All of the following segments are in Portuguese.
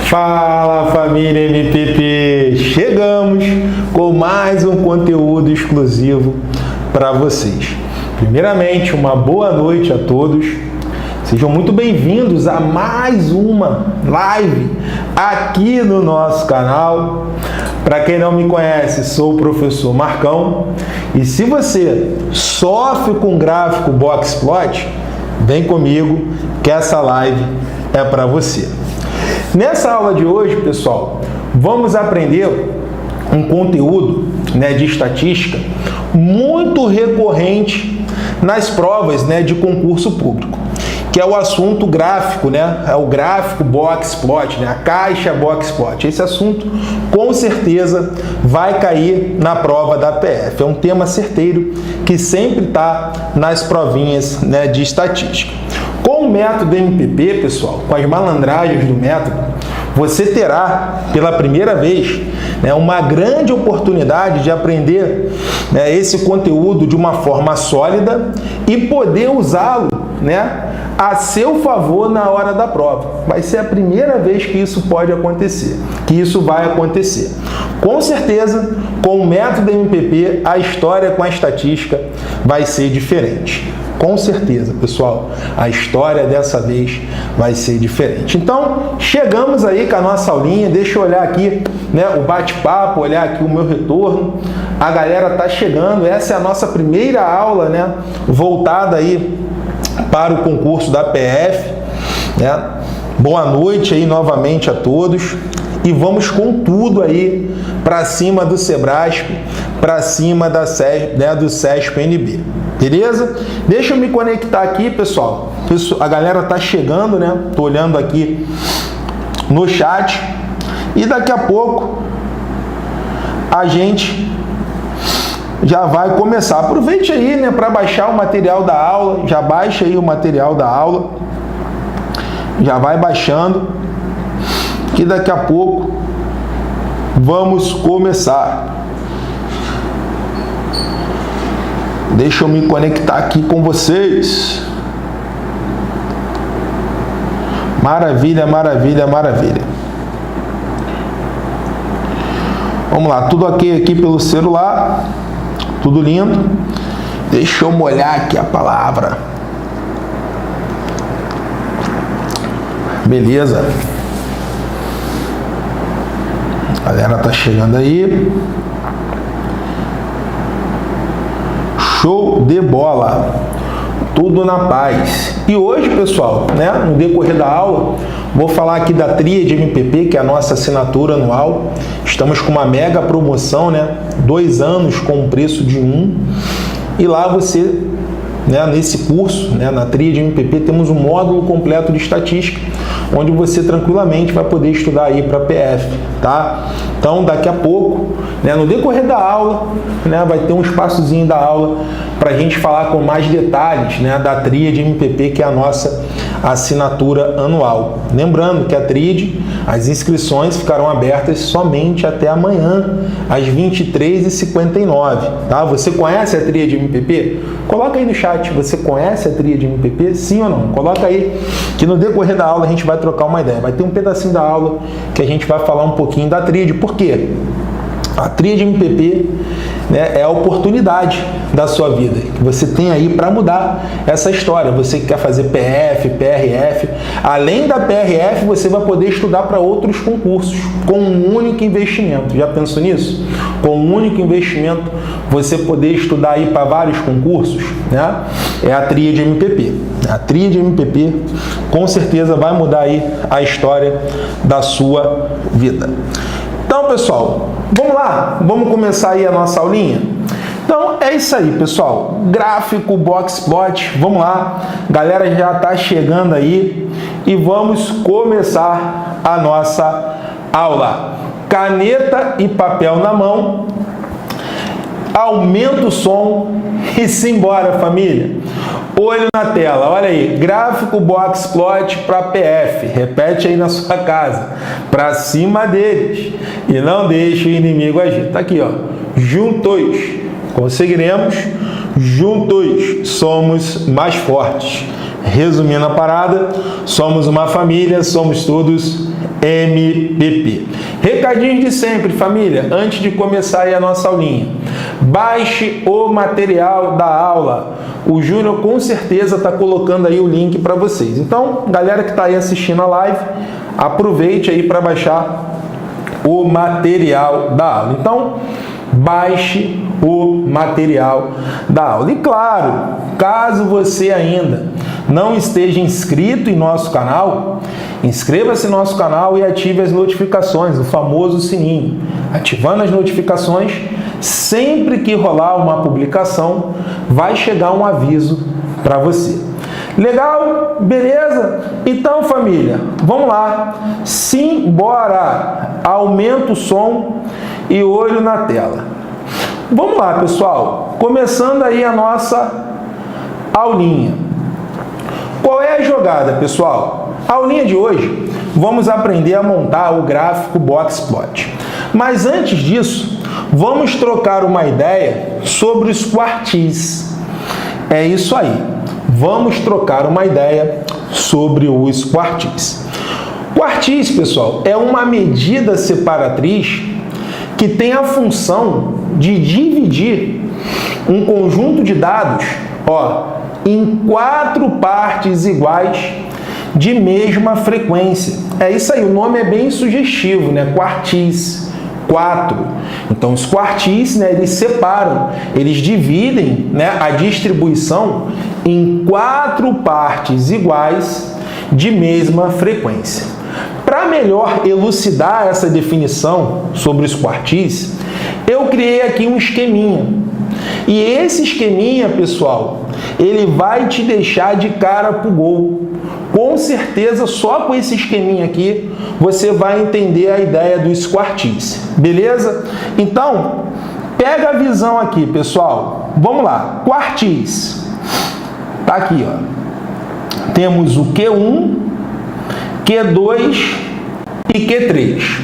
Fala família MPP, chegamos com mais um conteúdo exclusivo para vocês. Primeiramente, uma boa noite a todos. Sejam muito bem-vindos a mais uma live aqui no nosso canal. Para quem não me conhece, sou o professor Marcão. E se você sofre com gráfico Boxplot, vem comigo que essa live é para você. Nessa aula de hoje, pessoal, vamos aprender um conteúdo de estatística muito recorrente nas provas de concurso público, que é o assunto gráfico, é o gráfico Boxplot, a caixa Boxplot. Esse assunto, com certeza, vai cair na prova da PF. É um tema certeiro que sempre está nas provinhas de estatística. Com o método MPP, pessoal, com as malandragens do método, você terá pela primeira vez uma grande oportunidade de aprender esse conteúdo de uma forma sólida e poder usá-lo a seu favor na hora da prova. Vai ser a primeira vez que isso pode acontecer, que isso vai acontecer. Com certeza, com o método MPP, a história com a estatística vai ser diferente. Com certeza, pessoal, a história dessa vez vai ser diferente. Então, chegamos aí com a nossa aulinha. Deixa eu olhar aqui o bate-papo, olhar aqui o meu retorno. A galera tá chegando. Essa é a nossa primeira aula, voltada aí para o concurso da PF. Boa noite aí novamente a todos. E vamos com tudo aí para cima do Sebrasp, para cima do SESP-NB. Beleza? Deixa eu me conectar aqui, pessoal. A galera tá chegando, Tô olhando aqui no chat. E daqui a pouco a gente já vai começar. Aproveite aí, para baixar o material da aula. Já baixa aí o material da aula. Já vai baixando. Que daqui a pouco vamos começar. Deixa eu me conectar aqui com vocês. Maravilha, maravilha, maravilha. Vamos lá, tudo ok aqui pelo celular. Tudo lindo. Deixa eu molhar aqui a palavra. Beleza. A galera tá chegando aí. Show de bola. Tudo na paz. E hoje, pessoal, no decorrer da aula, vou falar aqui da Tríade MPP, que é a nossa assinatura anual. Estamos com uma mega promoção, 2 anos com o preço de 1. E lá você, nesse curso, na Tríade MPP, temos um módulo completo de estatística, onde você tranquilamente vai poder estudar aí para PF, tá? Então, daqui a pouco, no decorrer da aula, vai ter um espaçozinho da aula para a gente falar com mais detalhes, da Tríade MPP, que é a nossa assinatura anual. Lembrando que a Tríade, as inscrições ficarão abertas somente até amanhã, às 23h59, tá? Você conhece a Tríade MPP? Coloca aí no chat, você conhece a Tríade MPP? Sim ou não? Coloca aí, que no decorrer da aula a gente vai trocar uma ideia. Vai ter um pedacinho da aula que a gente vai falar um pouquinho da Tríade. Por quê? A Tríade MPP é a oportunidade da sua vida que você tem aí para mudar essa história. Você que quer fazer PF, PRF, além da PRF, você vai poder estudar para outros concursos com um único investimento. Já pensou nisso? Com um único investimento, você poder estudar aí para vários concursos, É a Tríade MPP. A Tríade MPP com certeza vai mudar aí a história da sua vida. Então, pessoal, vamos lá? Vamos começar aí a nossa aulinha? Então, é isso aí, pessoal. Gráfico Boxplot, vamos lá. Galera já está chegando aí e vamos começar a nossa aula. Caneta e papel na mão. Aumenta o som e simbora, família. Olho na tela, olha aí, gráfico Boxplot para PF, repete aí na sua casa, para cima deles e não deixe o inimigo agir. Tá aqui, ó, juntos conseguiremos, juntos somos mais fortes. Resumindo a parada, somos uma família, somos todos MPP. Recadinhos de sempre, família, antes de começar aí a nossa aulinha. Baixe o material da aula. O Júnior com certeza está colocando aí o link para vocês. Então, galera que está aí assistindo a live, aproveite aí para baixar o material da aula. Então, baixe o material da aula. E claro, caso você ainda não esteja inscrito em nosso canal, inscreva-se no nosso canal e ative as notificações, o famoso sininho. Ativando as notificações, sempre que rolar uma publicação, vai chegar um aviso para você. Legal? Beleza? Então, família, vamos lá. Simbora! Aumenta o som e olho na tela. Vamos lá, pessoal. Começando aí a nossa aulinha. Qual é a jogada, pessoal? A aulinha de hoje, vamos aprender a montar o gráfico Boxplot. Mas antes disso, vamos trocar uma ideia sobre os quartis. É isso aí. Vamos trocar uma ideia sobre os quartis. Quartis, pessoal, é uma medida separatriz que tem a função de dividir um conjunto de dados, em 4 partes iguais de mesma frequência. É isso aí, o nome é bem sugestivo, né? Quartis, 4. Então, os quartis, né, eles separam, eles dividem, né, a distribuição em 4 partes iguais de mesma frequência. Para melhor elucidar essa definição sobre os quartis, eu criei aqui um esqueminha. E esse esqueminha, pessoal, ele vai te deixar de cara pro gol. Com certeza, só com esse esqueminha aqui, você vai entender a ideia dos quartis. Beleza? Então, pega a visão aqui, pessoal. Vamos lá. Quartis. Tá aqui, ó. Temos o Q1, Q2 e Q3.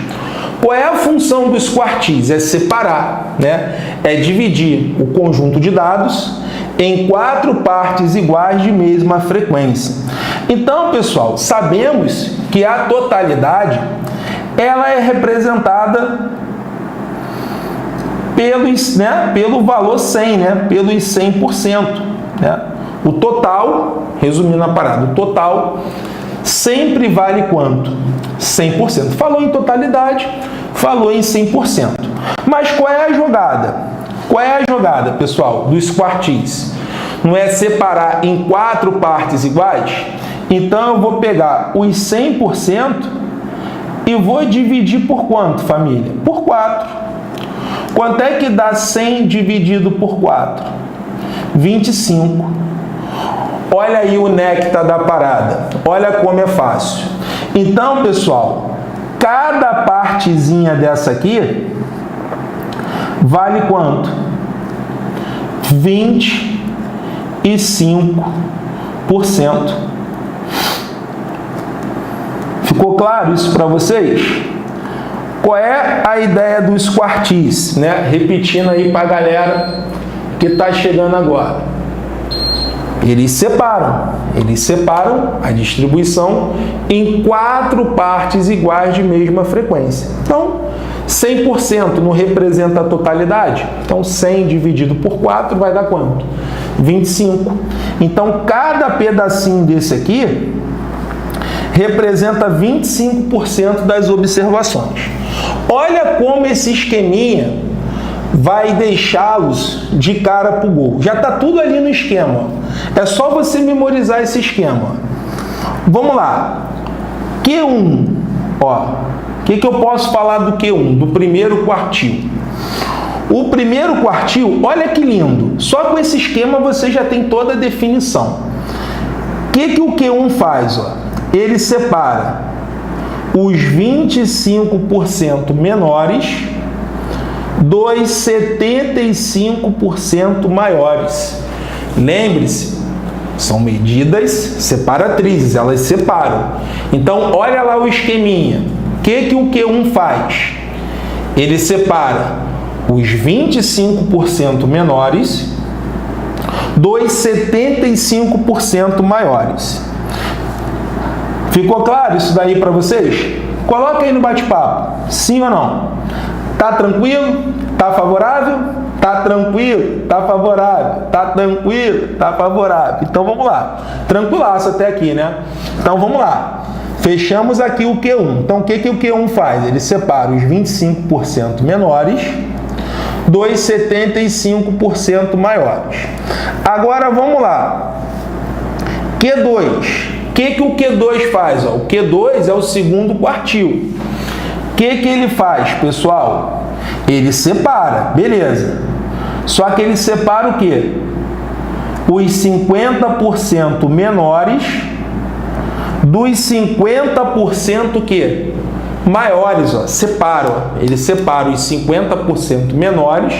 Qual é a função dos quartis? É separar, né? É dividir o conjunto de dados em 4 partes iguais de mesma frequência. Então, pessoal, sabemos que a totalidade ela é representada pelo valor 100, né? Pelos 100%. Né? O total, resumindo a parada, o total sempre vale quanto? 100%. Falou em totalidade, falou em 100%. Mas qual é a jogada? Qual é a jogada, pessoal, dos quartis? Não é separar em 4 partes iguais? Então, eu vou pegar os 100% e vou dividir por quanto, família? Por 4. Quanto é que dá 100 dividido por 4? 25. Olha aí o néctar da parada. Olha como é fácil. Então, pessoal, cada partezinha dessa aqui vale quanto? 25%. Ficou claro isso para vocês? Qual é a ideia dos quartis, né? Repetindo aí para a galera que está chegando agora. Eles separam a distribuição em 4 partes iguais de mesma frequência. Então, 100% não representa a totalidade. Então, 100 dividido por 4 vai dar quanto? 25. Então, cada pedacinho desse aqui representa 25% das observações. Olha como esse esqueminha vai deixá-los de cara pro gol. Já está tudo ali no esquema. É só você memorizar esse esquema. Vamos lá. Q1. O que eu posso falar do Q1? Do primeiro quartil. O primeiro quartil, olha que lindo. Só com esse esquema você já tem toda a definição. O que o Q1 faz? Ele separa os 25% menores dos 75% maiores. Lembre-se, são medidas separatrizes, elas separam. Então, olha lá o esqueminha. O que o Q1 faz? Ele separa os 25% menores dos 75% maiores. Ficou claro isso daí para vocês? Coloca aí no bate-papo, sim ou não? Tá tranquilo? Tá favorável? Tá tranquilo? Tá favorável? Tá tranquilo? Tá favorável? Então vamos lá. Tranquilaço até aqui, né? Então vamos lá. Fechamos aqui o Q1. Então o que o Q1 faz? Ele separa os 25% menores dos 75% maiores. Agora vamos lá. Q2. O que o Q2 faz? O Q2 é o segundo quartil. O que ele faz, pessoal? Ele separa, beleza. Só que ele separa o quê? Os 50% menores dos 50% que maiores, ó, separa, ó. Ele separa os 50% menores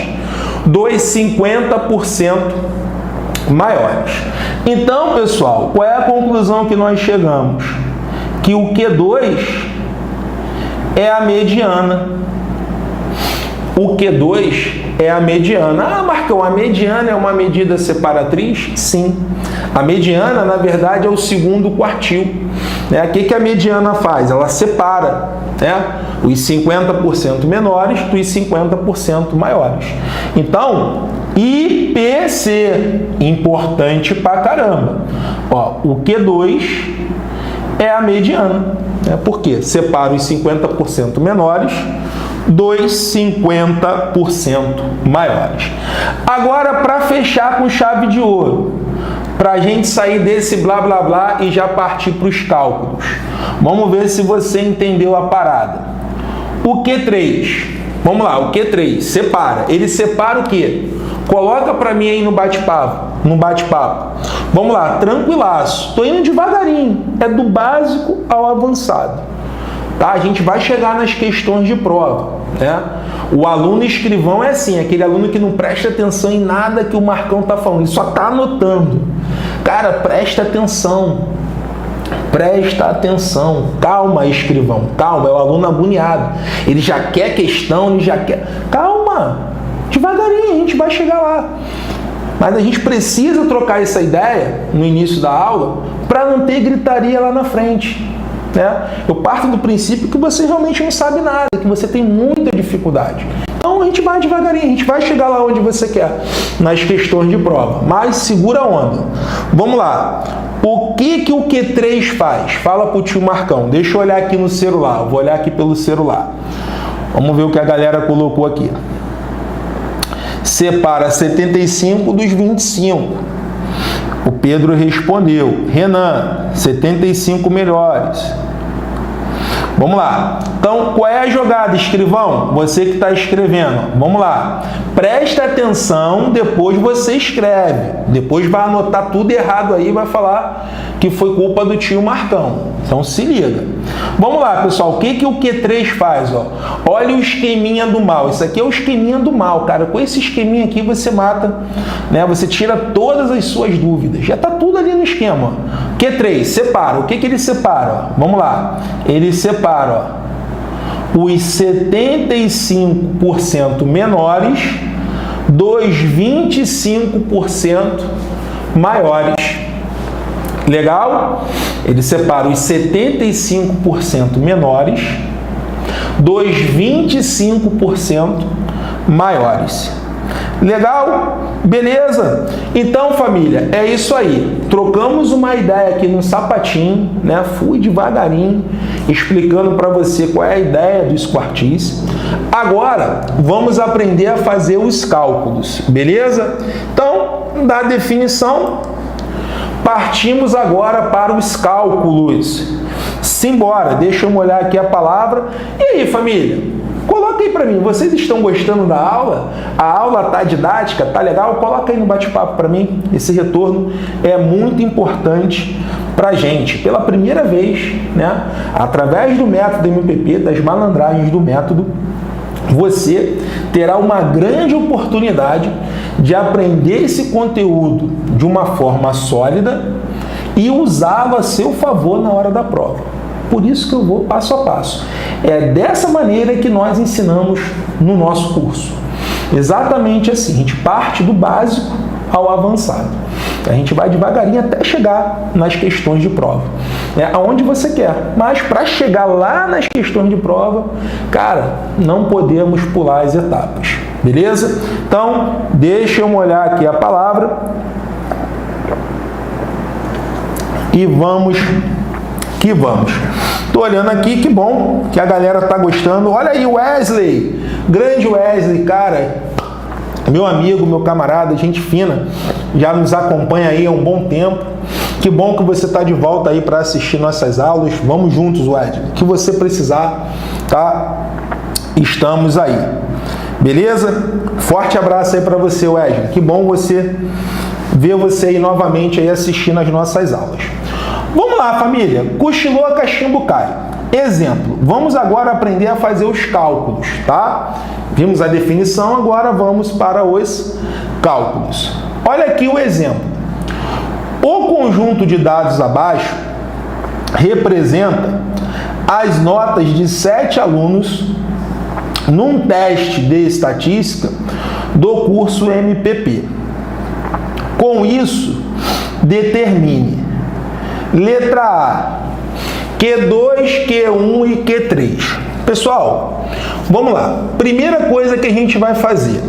dos 50% maiores. Então, pessoal, qual é a conclusão que nós chegamos? Que o Q2 é a mediana. O Q2 é a mediana. Ah, Marcão, a mediana é uma medida separatriz? Sim. A mediana, na verdade, é o segundo quartil. O que a mediana faz? Ela separa, os 50% menores dos 50% maiores. Então, IPC, importante pra caramba. O Q2 é a mediana. Por quê? Separa os 50% menores dos 50% maiores. Agora, para fechar com chave de ouro, para a gente sair desse blá blá blá e já partir para os cálculos. Vamos ver se você entendeu a parada. O Q3, vamos lá, o Q3 separa. Ele separa o quê? Coloca para mim aí no bate-papo. Vamos lá, tranquilaço. Estou indo devagarinho. É do básico ao avançado. Tá? A gente vai chegar nas questões de prova. O aluno escrivão é assim, aquele aluno que não presta atenção em nada que o Marcão está falando. Ele só está anotando. Cara, presta atenção. Presta atenção. Calma, escrivão. Calma, é o aluno agoniado. Ele já quer questão, ele já quer... Calma. Devagarinho, a gente vai chegar lá. Mas a gente precisa trocar essa ideia no início da aula para não ter gritaria lá na frente. Eu parto do princípio que você realmente não sabe nada, que você tem muita dificuldade. Então a gente vai devagarinho, a gente vai chegar lá onde você quer, nas questões de prova. Mas segura a onda. Vamos lá. O que o Q3 faz? Fala pro tio Marcão. Deixa eu olhar aqui no celular. Eu vou olhar aqui pelo celular. Vamos ver o que a galera colocou aqui. Separa 75 dos 25. O Pedro respondeu. Renan, 75 melhores. Vamos lá. Então, qual é a jogada, escrivão? Você que está escrevendo. Vamos lá. Presta atenção, depois você escreve. Depois vai anotar tudo errado aí e vai falar que foi culpa do tio Marcão. Então, se liga. Vamos lá, pessoal. O que o Q3 faz? Olha o esqueminha do mal. Isso aqui é o esqueminha do mal, cara. Com esse esqueminha aqui você mata, Você tira todas as suas dúvidas. Já está tudo ali no esquema. Q3, separa. O que ele separa? Vamos lá. Ele separa, os 75% menores dos 25% maiores. Legal? Ele separa os 75% menores dos 25% maiores. Legal? Beleza? Então, família, é isso aí. Trocamos uma ideia aqui no sapatinho, Fui devagarinho, explicando para você qual é a ideia dos quartis. Agora, vamos aprender a fazer os cálculos, beleza? Então, da definição, partimos agora para os cálculos. Simbora, deixa eu molhar aqui a palavra. E aí, família? Coloca aí para mim, vocês estão gostando da aula? A aula tá didática, tá legal? Coloca aí no bate-papo para mim. Esse retorno é muito importante para a gente. Pela primeira vez, através do método MPP, das malandragens do método, você terá uma grande oportunidade de aprender esse conteúdo de uma forma sólida e usá-lo a seu favor na hora da prova. Por isso que eu vou passo a passo. É dessa maneira que nós ensinamos no nosso curso. Exatamente assim, a gente parte do básico ao avançado. A gente vai devagarinho até chegar nas questões de prova. aonde você quer. Mas para chegar lá nas questões de prova, cara, não podemos pular as etapas, beleza? Então, deixa eu molhar aqui a palavra e vamos que vamos. Tô olhando aqui, que bom que a galera tá gostando. Olha aí o Wesley, grande Wesley, cara, meu amigo, meu camarada, gente fina, já nos acompanha aí há um bom tempo. Que bom que você está de volta aí para assistir nossas aulas. Vamos juntos, Wesley. O que você precisar, tá? Estamos aí. Beleza? Forte abraço aí para você, Wesley. Que bom ver você aí novamente aí assistindo as nossas aulas. Vamos lá, família. Cochilou, cachimbo cai. Exemplo. Vamos agora aprender a fazer os cálculos, tá? Vimos a definição, agora vamos para os cálculos. Olha aqui o exemplo. O conjunto de dados abaixo representa as notas de 7 alunos num teste de estatística do curso MPP. Com isso, determine letra A, Q2, Q1 e Q3. Pessoal, vamos lá. Primeira coisa que a gente vai fazer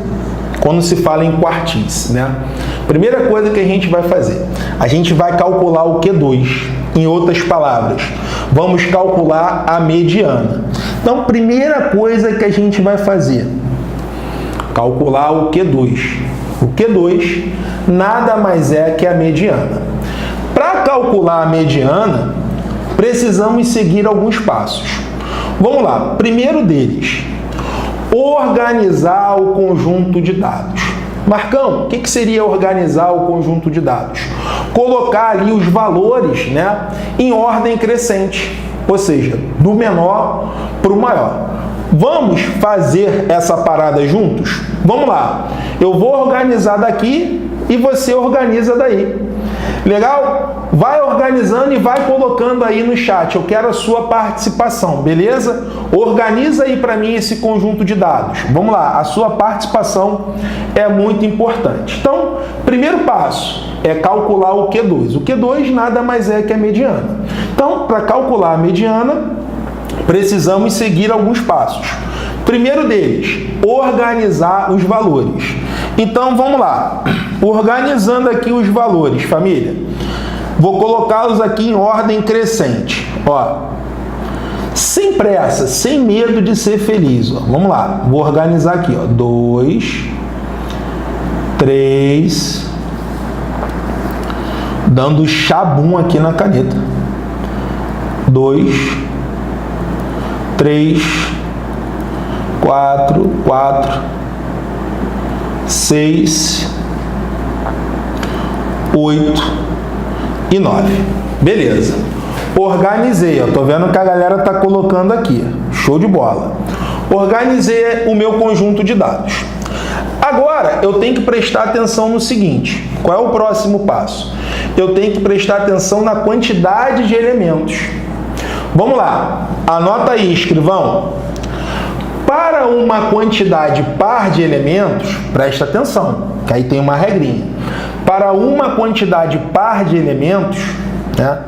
quando se fala em quartis, né? Primeira coisa que a gente vai fazer, a gente vai calcular o Q2. Em outras palavras, vamos calcular a mediana. Então, primeira coisa que a gente vai fazer, calcular o Q2. O Q2 nada mais é que a mediana. Para calcular a mediana, precisamos seguir alguns passos. Vamos lá. Primeiro deles, organizar o conjunto de dados. Marcão, o que seria organizar o conjunto de dados? Colocar ali os valores, né, em ordem crescente, ou seja, do menor para o maior. Vamos fazer essa parada juntos? Vamos lá. Eu vou organizar daqui e você organiza daí. Legal? Vai organizando e vai colocando aí no chat. Eu quero a sua participação, beleza? Organiza aí para mim esse conjunto de dados. Vamos lá, a sua participação é muito importante. Então, primeiro passo é calcular o Q2. O Q2 nada mais é que a mediana. Então, para calcular a mediana, precisamos seguir alguns passos. Primeiro deles, organizar os valores. Então, vamos lá. Organizando aqui os valores, família. Vou colocá-los aqui em ordem crescente. Ó, sem pressa, sem medo de ser feliz. Ó. Vamos lá. Vou organizar aqui. 2, 3, dando chabum aqui na caneta. 2, 3, 4, 6, 8 e 9. Beleza. Organizei. Eu tô vendo que a galera tá colocando aqui. Show de bola. Organizei o meu conjunto de dados. Agora, eu tenho que prestar atenção no seguinte. Qual é o próximo passo? Eu tenho que prestar atenção na quantidade de elementos. Vamos lá. Anota aí, escrivão. Para uma quantidade par de elementos, presta atenção, que aí tem uma regrinha. Para uma quantidade par de elementos, né,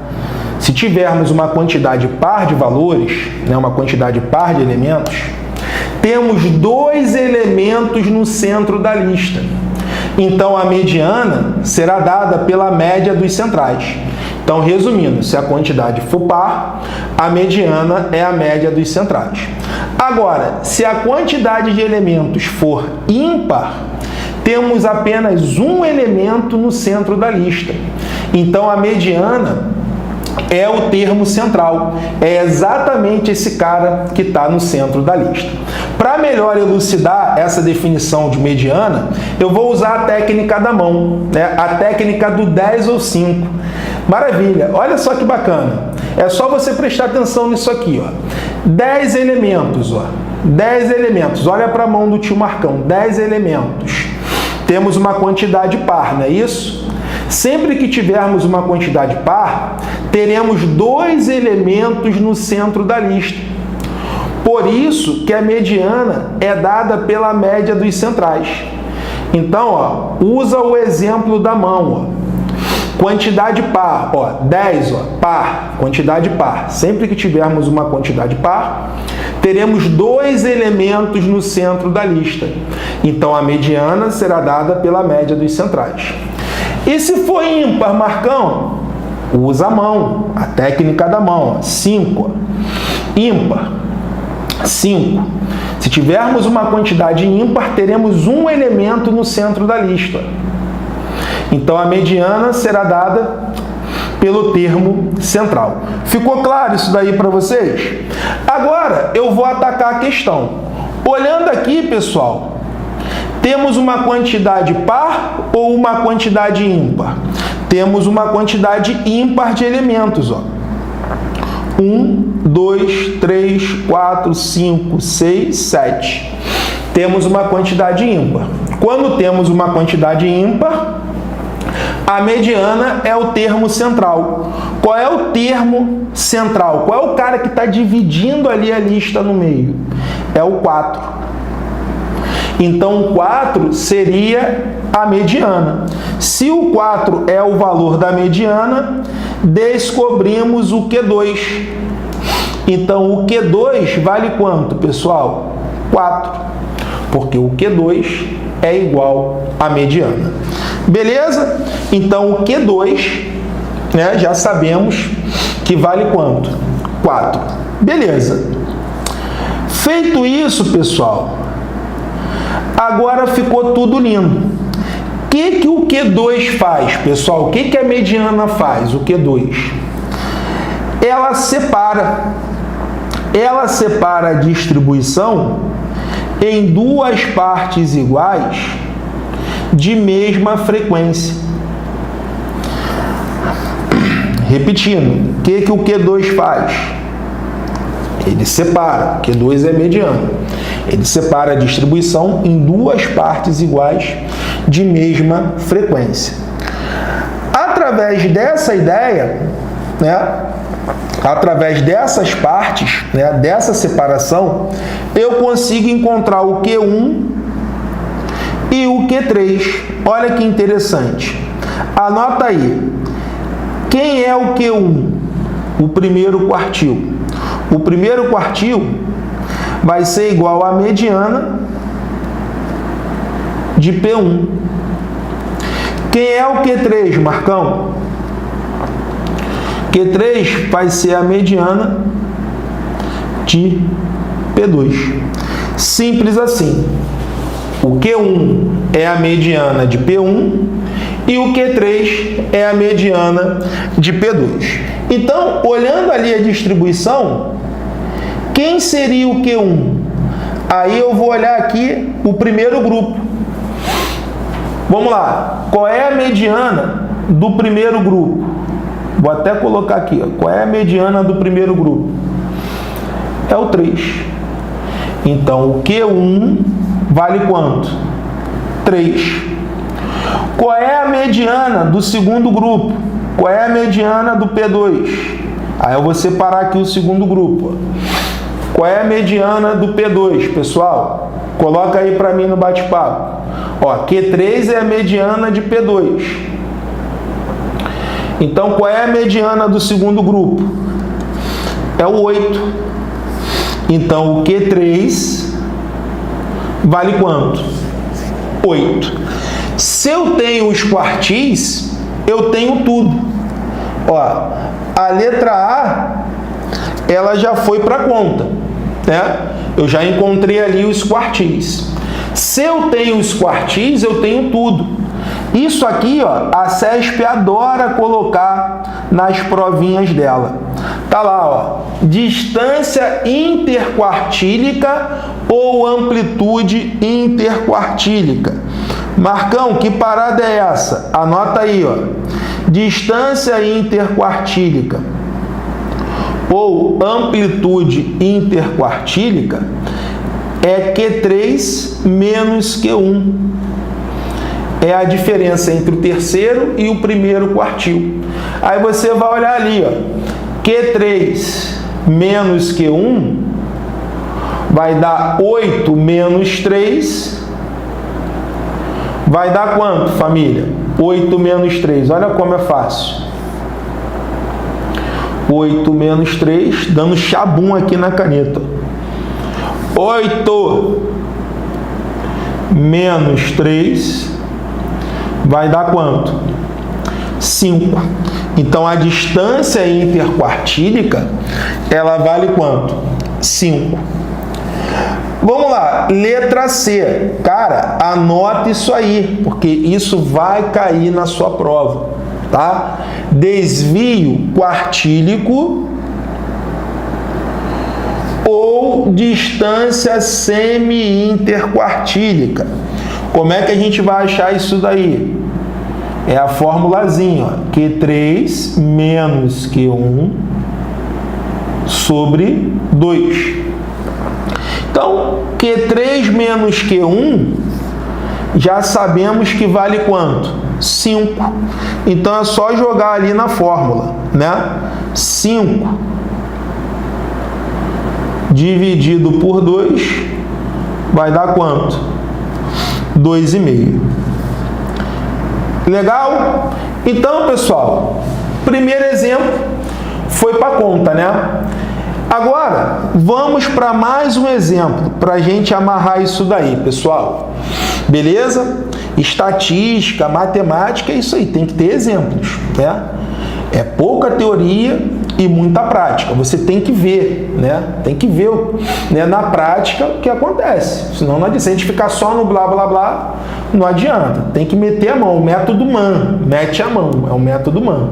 se tivermos uma quantidade par de valores, né, uma quantidade par de elementos, temos 2 elementos no centro da lista. Então, a mediana será dada pela média dos centrais. Então, resumindo, se a quantidade for par, a mediana é a média dos centrais. Agora, se a quantidade de elementos for ímpar, temos apenas um elemento no centro da lista. Então, a mediana é o termo central. É exatamente esse cara que está no centro da lista. Para melhor elucidar essa definição de mediana, eu vou usar a técnica da mão, né? A técnica do 10 ou 5. Maravilha! Olha só que bacana. É só você prestar atenção nisso aqui, ó. 10 elementos, ó. 10 elementos. Olha para a mão do tio Marcão. 10 elementos. Temos uma quantidade par, não é isso? Sempre que tivermos uma quantidade par, teremos 2 elementos no centro da lista. Por isso que a mediana é dada pela média dos centrais. Então, ó, usa o exemplo da mão. Ó. Quantidade par, ó, 10, ó, par, quantidade par. Sempre que tivermos uma quantidade par, teremos dois elementos no centro da lista. Então, a mediana será dada pela média dos centrais. E se for ímpar, Marcão? Usa a mão, a técnica da mão, 5. Ímpar, 5. Se tivermos uma quantidade ímpar, teremos um elemento no centro da lista. Então, a mediana será dada pelo termo central. Ficou claro isso daí para vocês? Agora, eu vou atacar a questão. Olhando aqui, pessoal, temos uma quantidade par ou uma quantidade ímpar? Temos uma quantidade ímpar de elementos, ó. 1, 2, 3, 4, 5, 6, 7. Temos uma quantidade ímpar. Quando temos uma quantidade ímpar, a mediana é o termo central. Qual é o termo central? Qual é o cara que está dividindo ali a lista no meio? É o 4. Então, o 4 seria a mediana. Se o 4 é o valor da mediana, descobrimos o Q2. Então, o Q2 vale quanto, pessoal? 4. Porque o Q2 é igual à mediana. Beleza? Então, o Q2, né, já sabemos que vale quanto? 4. Beleza. Feito isso, pessoal, agora ficou tudo lindo. O que o Q2 faz, pessoal? O que a mediana faz, o Q2? Ela separa a distribuição em duas partes iguais de mesma frequência. Repetindo, o que o Q2 faz? Ele separa, Q2 é mediano. Ele separa a distribuição em duas partes iguais de mesma frequência. Através dessa ideia, né, através dessas partes, né, dessa separação, eu consigo encontrar o Q1 e o Q3. Olha que interessante. Anota aí. Quem é o Q1? O primeiro quartil. O primeiro quartil vai ser igual à mediana de P1. Quem é o Q3, Marcão? Q3 vai ser a mediana de P2. Simples assim. O Q1 é a mediana de P1 e o Q3 é a mediana de P2. Então, olhando ali a distribuição, quem seria o Q1? Aí eu vou olhar aqui o primeiro grupo. Vamos lá. Qual é a mediana do primeiro grupo? Vou até colocar aqui, ó. Qual é a mediana do primeiro grupo? É o 3. Então, o Q1 vale quanto? 3. Qual é a mediana do segundo grupo? Qual é a mediana do P2? Aí eu vou separar aqui o segundo grupo. Qual é a mediana do P2, pessoal? Coloca aí para mim no bate-papo. Ó, Q3 é a mediana de P2. Então, qual é a mediana do segundo grupo? É o 8. Então, o Q3 vale quanto? 8. Se eu tenho os quartis, eu tenho tudo. Ó, a letra A, ela já foi para a conta, né? Eu já encontrei ali os quartis. Se eu tenho os quartis, eu tenho tudo. Isso aqui, ó, a CESP adora colocar nas provinhas dela. Tá lá, ó, distância interquartílica ou amplitude interquartílica. Marcão, que parada é essa? Anota aí, ó. Distância interquartílica ou amplitude interquartílica é Q3 menos Q1. É a diferença entre o terceiro e o primeiro quartil. Aí você vai olhar ali, ó. Q3 menos Q1 vai dar 8 menos 3 Vai dar quanto, família? 8 menos 3. Olha como é fácil. 8 menos 3, dando chabum aqui na caneta. 8 menos 3 vai dar quanto? 5. Então, a distância interquartílica, ela vale quanto? 5. Vamos lá, letra C. Cara, anota isso aí, porque isso vai cair na sua prova, tá? Desvio quartílico ou distância semi-interquartílica. Como é que a gente vai achar isso daí? É a formulazinha, ó, Q3 menos Q1 sobre 2. Então, Q3 menos Q1, já sabemos que vale quanto? 5. Então, é só jogar ali na fórmula, né? 5 dividido por 2 vai dar quanto? 2,5. Legal? Então, pessoal, primeiro exemplo foi para conta, né? Agora, vamos para mais um exemplo, para a gente amarrar isso daí, pessoal. Beleza? Estatística, matemática, é isso aí, tem que ter exemplos, né? É pouca teoria e muita prática. Você tem que ver, né? Tem que ver, né, na prática o que acontece. Senão não adianta. Se a gente ficar só no blá, blá, blá, não adianta. Tem que meter a mão. O método MAN. Mete a mão. É o método MAN,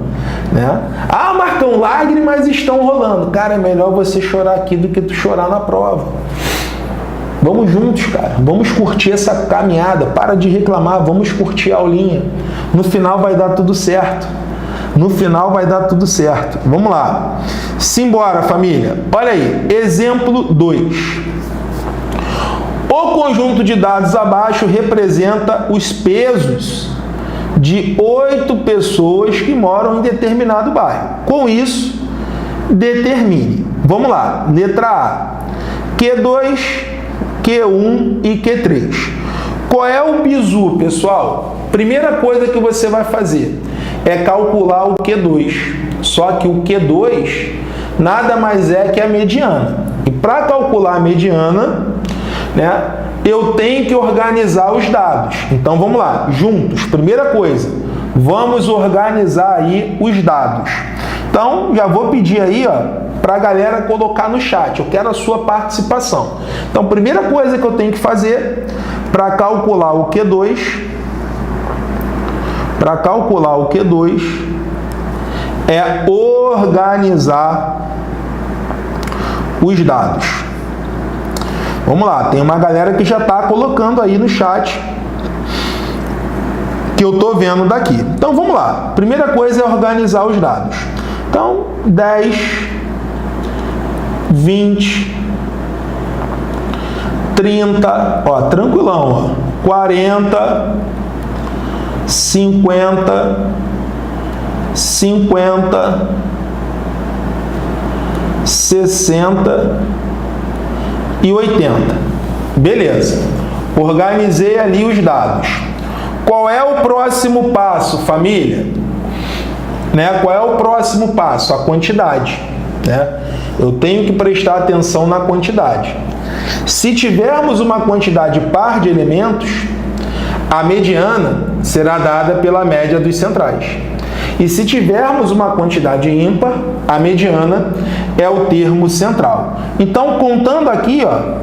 né? Ah, Marcão, lágrimas estão rolando. Cara, é melhor você chorar aqui do que tu chorar na prova. Vamos juntos, cara. Vamos curtir essa caminhada. Para de reclamar. Vamos curtir a aulinha. No final vai dar tudo certo. No final vai dar tudo certo. Vamos lá. Simbora, família. Olha aí. Exemplo 2. O conjunto de dados abaixo representa os pesos de 8 pessoas que moram em determinado bairro. Com isso, determine. Vamos lá. Letra A. Q2, Q1 e Q3. Qual é o bizu, pessoal? Primeira coisa que você vai fazer é calcular o Q2. Só que o Q2 nada mais é que a mediana. E para calcular a mediana, né, eu tenho que organizar os dados. Então, vamos lá, juntos. Primeira coisa, vamos organizar aí os dados. Então, já vou pedir aí, para a galera colocar no chat. Eu quero a sua participação. Então, primeira coisa que eu tenho que fazer para calcular o Q2, é organizar os dados. Vamos lá, tem uma galera que já está colocando aí no chat, que eu estou vendo daqui. Então, vamos lá. Primeira coisa é organizar os dados. Então, 10, 20, 30, ó, tranquilão, ó, 40, 50, 50, 60 e 80. Beleza. Organizei ali os dados. Qual é o próximo passo, família? Né? Qual é o próximo passo? A quantidade. Né? Eu tenho que prestar atenção na quantidade. Se tivermos uma quantidade par de elementos, a mediana será dada pela média dos centrais. E se tivermos uma quantidade ímpar, a mediana é o termo central. Então, contando aqui, ó,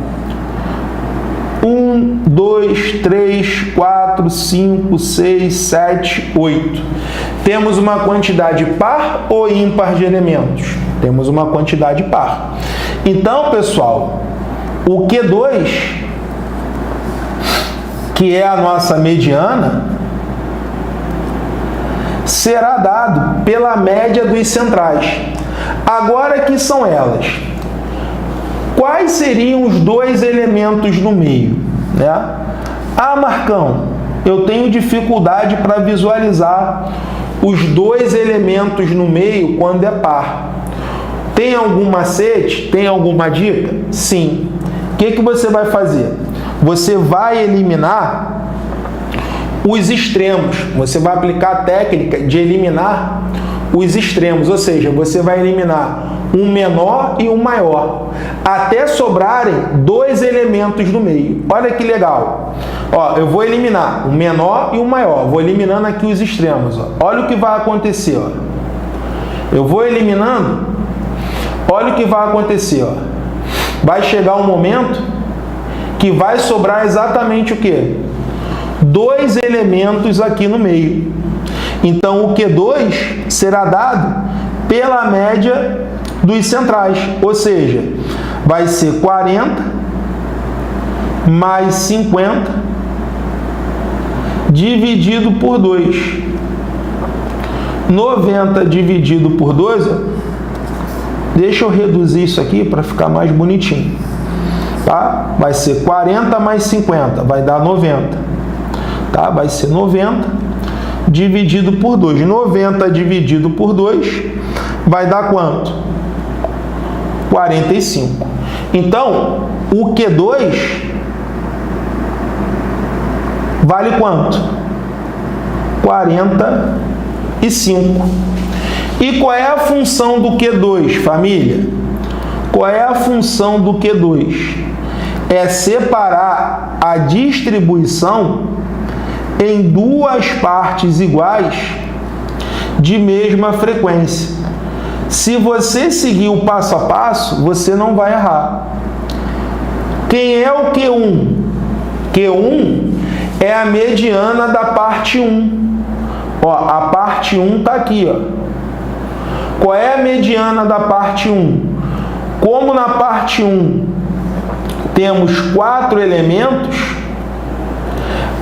1, 2, 3, 4, 5, 6, 7, 8. Temos uma quantidade par ou ímpar de elementos? Temos uma quantidade par. Então, pessoal, o Q2, que é a nossa mediana, será dado pela média dos centrais. Agora, que são elas? Quais seriam os dois elementos no meio? Né? Ah, Marcão, eu tenho dificuldade para visualizar os dois elementos no meio quando é par. Tem algum macete? Tem alguma dica? Sim. O que você vai fazer? Você vai eliminar os extremos. Você vai aplicar a técnica de eliminar os extremos, ou seja, você vai eliminar um menor e um maior, até sobrarem dois elementos no meio. Olha que legal. Ó, eu vou eliminar o menor e o maior. Vou eliminando aqui os extremos. Ó. Olha o que vai acontecer. Ó. Eu vou eliminando. Olha o que vai acontecer. Ó. Vai chegar um momento que vai sobrar exatamente o quê? Dois elementos aqui no meio. Então, o Q2 será dado pela média dos centrais. Ou seja, vai ser 40 mais 50 dividido por 2. 90 dividido por 2, deixa eu reduzir isso aqui para ficar mais bonitinho. Tá? Vai ser 40 mais 50, vai dar 90. Tá? Vai ser 90 dividido por 2. 90 dividido por 2 vai dar quanto? 45. Então, o Q2 vale quanto? 45. E qual é a função do Q2, família? Qual é a função do Q2? É separar a distribuição em duas partes iguais de mesma frequência. Se você seguir o passo a passo, você não vai errar. Quem é o Q1? Q1 é a mediana da parte 1. Ó, a parte 1 está aqui. Ó. Qual é a mediana da parte 1? Como na parte 1 temos 4 elementos,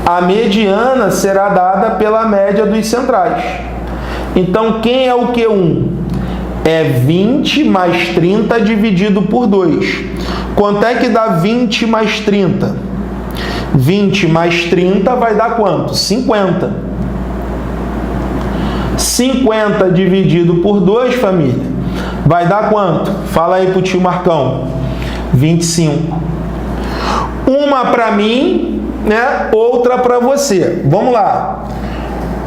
a mediana será dada pela média dos centrais. Então, quem é o Q1? É 20 mais 30 dividido por 2. Quanto é que dá 20 mais 30? 20 mais 30 vai dar quanto? 50. 50 dividido por 2, família, vai dar quanto? Fala aí pro tio Marcão. 25. Uma para mim, né? Outra para você. Vamos lá.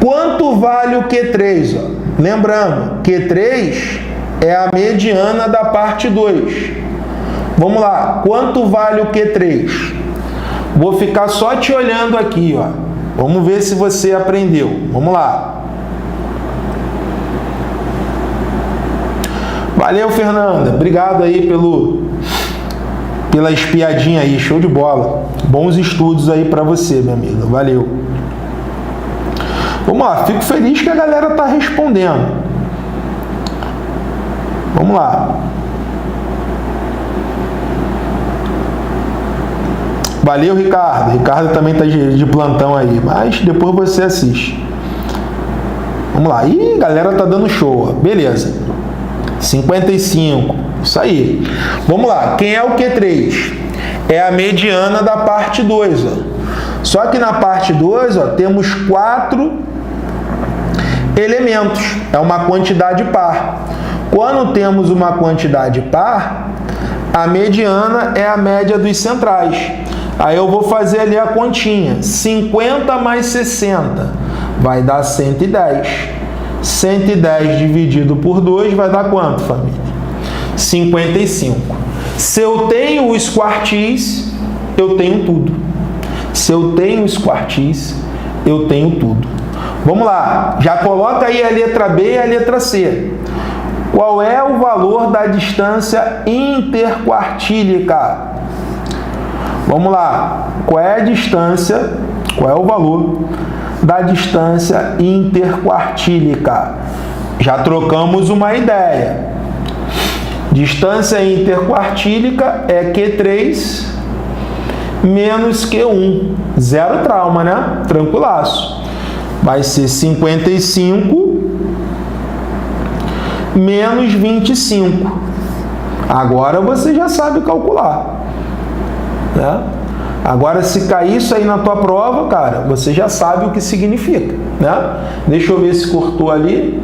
Quanto vale o Q3? Ó? Lembrando, Q3 é a mediana da parte 2. Vamos lá. Quanto vale o Q3? Vou ficar só te olhando aqui, ó. Vamos ver se você aprendeu. Vamos lá. Valeu, Fernanda. Obrigado aí pela espiadinha aí. Show de bola. Bons estudos aí para você, minha amiga. Valeu. Vamos lá. Fico feliz que a galera tá respondendo. Vamos lá. Valeu, Ricardo. Ricardo também tá de plantão aí, mas depois você assiste. Vamos lá. Ih, galera tá dando show. Ó. Beleza. 55. Isso aí. Vamos lá. Quem é o Q3? É a mediana da parte 2. Ó. Só que na parte 2, ó, temos 4 elementos. É uma quantidade par. Quando temos uma quantidade par, a mediana é a média dos centrais. Aí eu vou fazer ali a continha. 50 mais 60 vai dar 110. 110 dividido por 2 vai dar quanto, família? 55. Se eu tenho os quartis, eu tenho tudo. Se eu tenho os quartis, eu tenho tudo. Vamos lá. Já coloca aí a letra B e a letra C. Qual é o valor da distância interquartílica? Vamos lá. Qual é a distância? Qual é o valor da distância interquartílica? Já trocamos uma ideia. Distância interquartílica é Q3 menos Q1. Zero trauma, né? Tranquilaço. Vai ser 55 menos 25. Agora você já sabe calcular. Né? Agora, se cair isso aí na tua prova, cara, você já sabe o que significa, né? Deixa eu ver se cortou ali.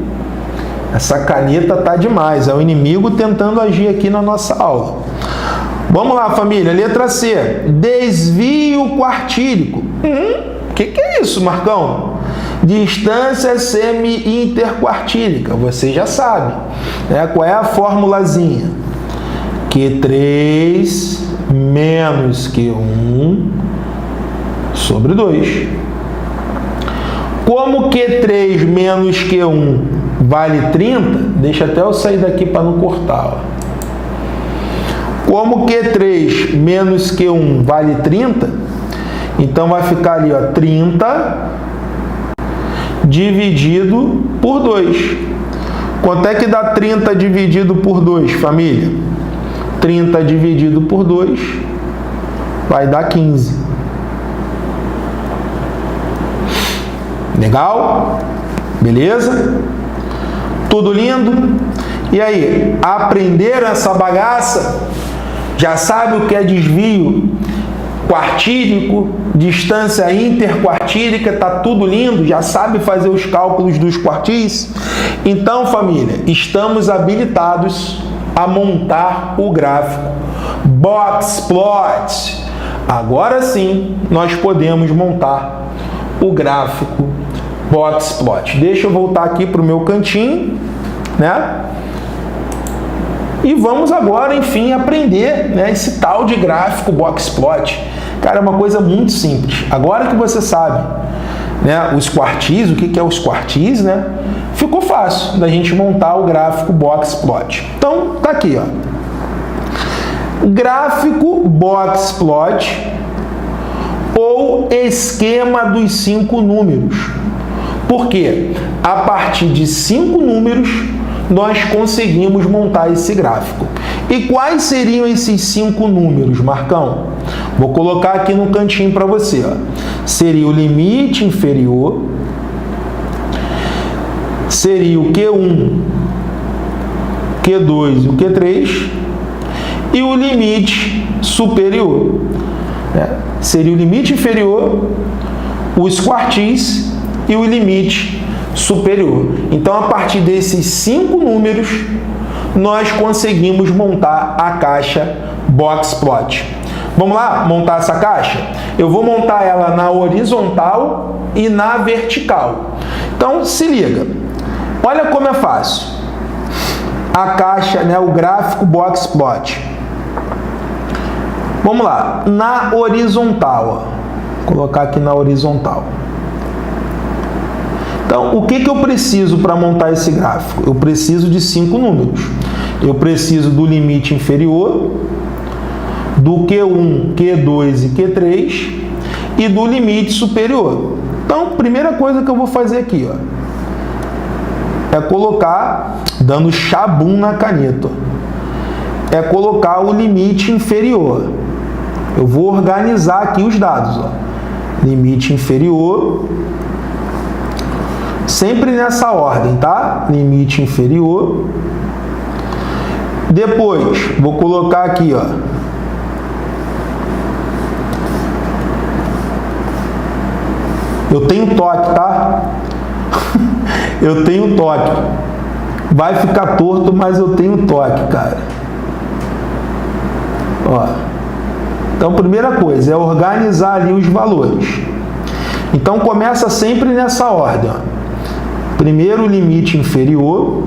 Essa caneta tá demais. É o inimigo tentando agir aqui na nossa aula. Vamos lá, família. Letra C. Desvio quartílico. O que é isso, Marcão? Distância semi-interquartílica, você já sabe, né? Qual é a formulazinha? Q3 menos Q1 sobre 2. Como Q3 menos Q1 vale 30, deixa até eu sair daqui para não cortar. Ó. Como Q3 menos Q1 vale 30, então vai ficar ali, ó, 30 dividido por 2. Quanto é que dá 30 dividido por 2, família? 30 dividido por 2 vai dar 15. Legal? Beleza? Tudo lindo? E aí, aprenderam essa bagaça? Já sabe o que é desvio quartílico, distância interquartílica, tá tudo lindo? Já sabe fazer os cálculos dos quartis? Então, família, estamos habilitados a montar o gráfico box plot. Agora sim, nós podemos montar o gráfico box plot. Deixa eu voltar aqui para o meu cantinho, né? E vamos agora, enfim, aprender, né, esse tal de gráfico box plot. Cara, é uma coisa muito simples. Agora que você sabe, né, os quartis, o que é os quartis, né? Ficou fácil da gente montar o gráfico box plot. Então, tá aqui, ó. Gráfico box plot ou esquema dos 5 números. Por quê? A partir de 5 números, nós conseguimos montar esse gráfico. E quais seriam esses 5 números, Marcão? Vou colocar aqui no cantinho para você. Ó. Seria o limite inferior, seria o Q1, Q2 e o Q3, e o limite superior. Seria o limite inferior, os quartis e o limite superior. Então, a partir desses 5 números, nós conseguimos montar a caixa box plot. Vamos lá montar essa caixa? Eu vou montar ela na horizontal e na vertical. Então, se liga. Olha como é fácil. A caixa, né, o gráfico box plot. Vamos lá. Na horizontal. Ó. Vou colocar aqui na horizontal. Então, o que eu preciso para montar esse gráfico? Eu preciso de 5 números. Eu preciso do limite inferior, do Q1, Q2 e Q3 e do limite superior. Então, primeira coisa que eu vou fazer aqui, ó, é colocar, dando chabum na caneta, ó, é colocar o limite inferior. Eu vou organizar aqui os dados, ó. Limite inferior, sempre nessa ordem, tá? Limite inferior. Depois, vou colocar aqui, ó, eu tenho toque, tá? Eu tenho toque. Vai ficar torto, mas eu tenho toque, cara. Ó. Então, primeira coisa é organizar ali os valores. Então, começa sempre nessa ordem, ó. Primeiro o limite inferior,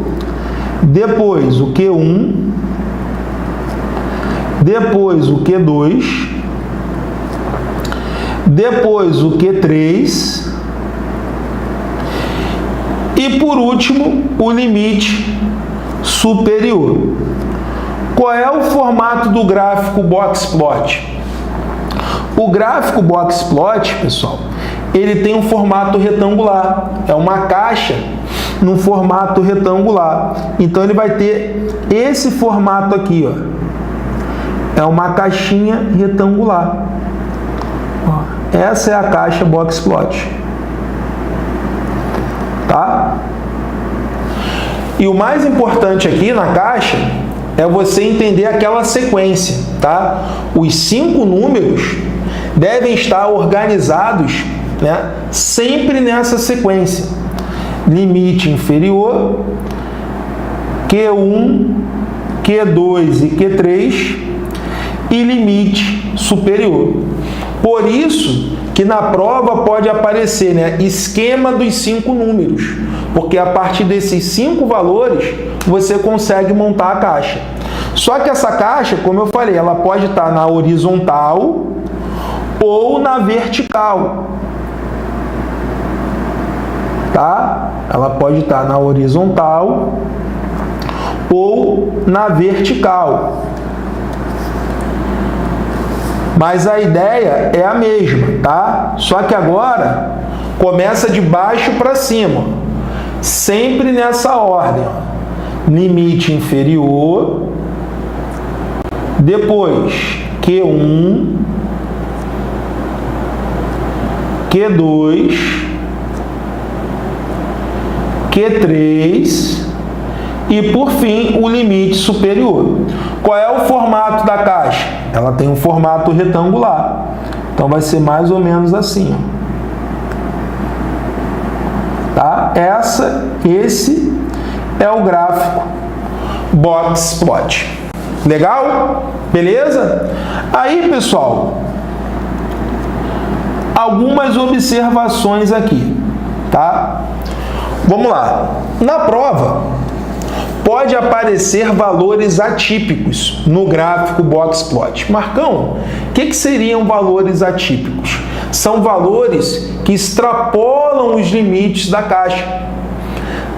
depois o Q1, depois o Q2, depois o Q3 e por último o limite superior. Qual é o formato do gráfico box plot? O gráfico box plot, pessoal, ele tem um formato retangular. É uma caixa num formato retangular. Então, ele vai ter esse formato aqui, ó. É uma caixinha retangular. Ó, essa é a caixa box plot. Tá? E o mais importante aqui na caixa é você entender aquela sequência, tá? Os 5 números devem estar organizados, né, sempre nessa sequência. Limite inferior, Q1, Q2 e Q3 e limite superior. Por isso que na prova pode aparecer, né, esquema dos 5 números, porque a partir desses 5 valores você consegue montar a caixa. Só que essa caixa, como eu falei, ela pode estar na horizontal ou na vertical. Tá? Ela pode estar na horizontal ou na vertical. Mas a ideia é a mesma, tá? Só que agora começa de baixo para cima, sempre nessa ordem, ó. Limite inferior, depois Q1, Q2, Q3 e, por fim, o limite superior. Qual é o formato da caixa? Ela tem um formato retangular. Então, vai ser mais ou menos assim, ó. Tá? Esse é o gráfico box plot. Legal? Beleza? Aí, pessoal, algumas observações aqui, tá? Vamos lá. Na prova, pode aparecer valores atípicos no gráfico box plot. Marcão, o que seriam valores atípicos? São valores que extrapolam os limites da caixa,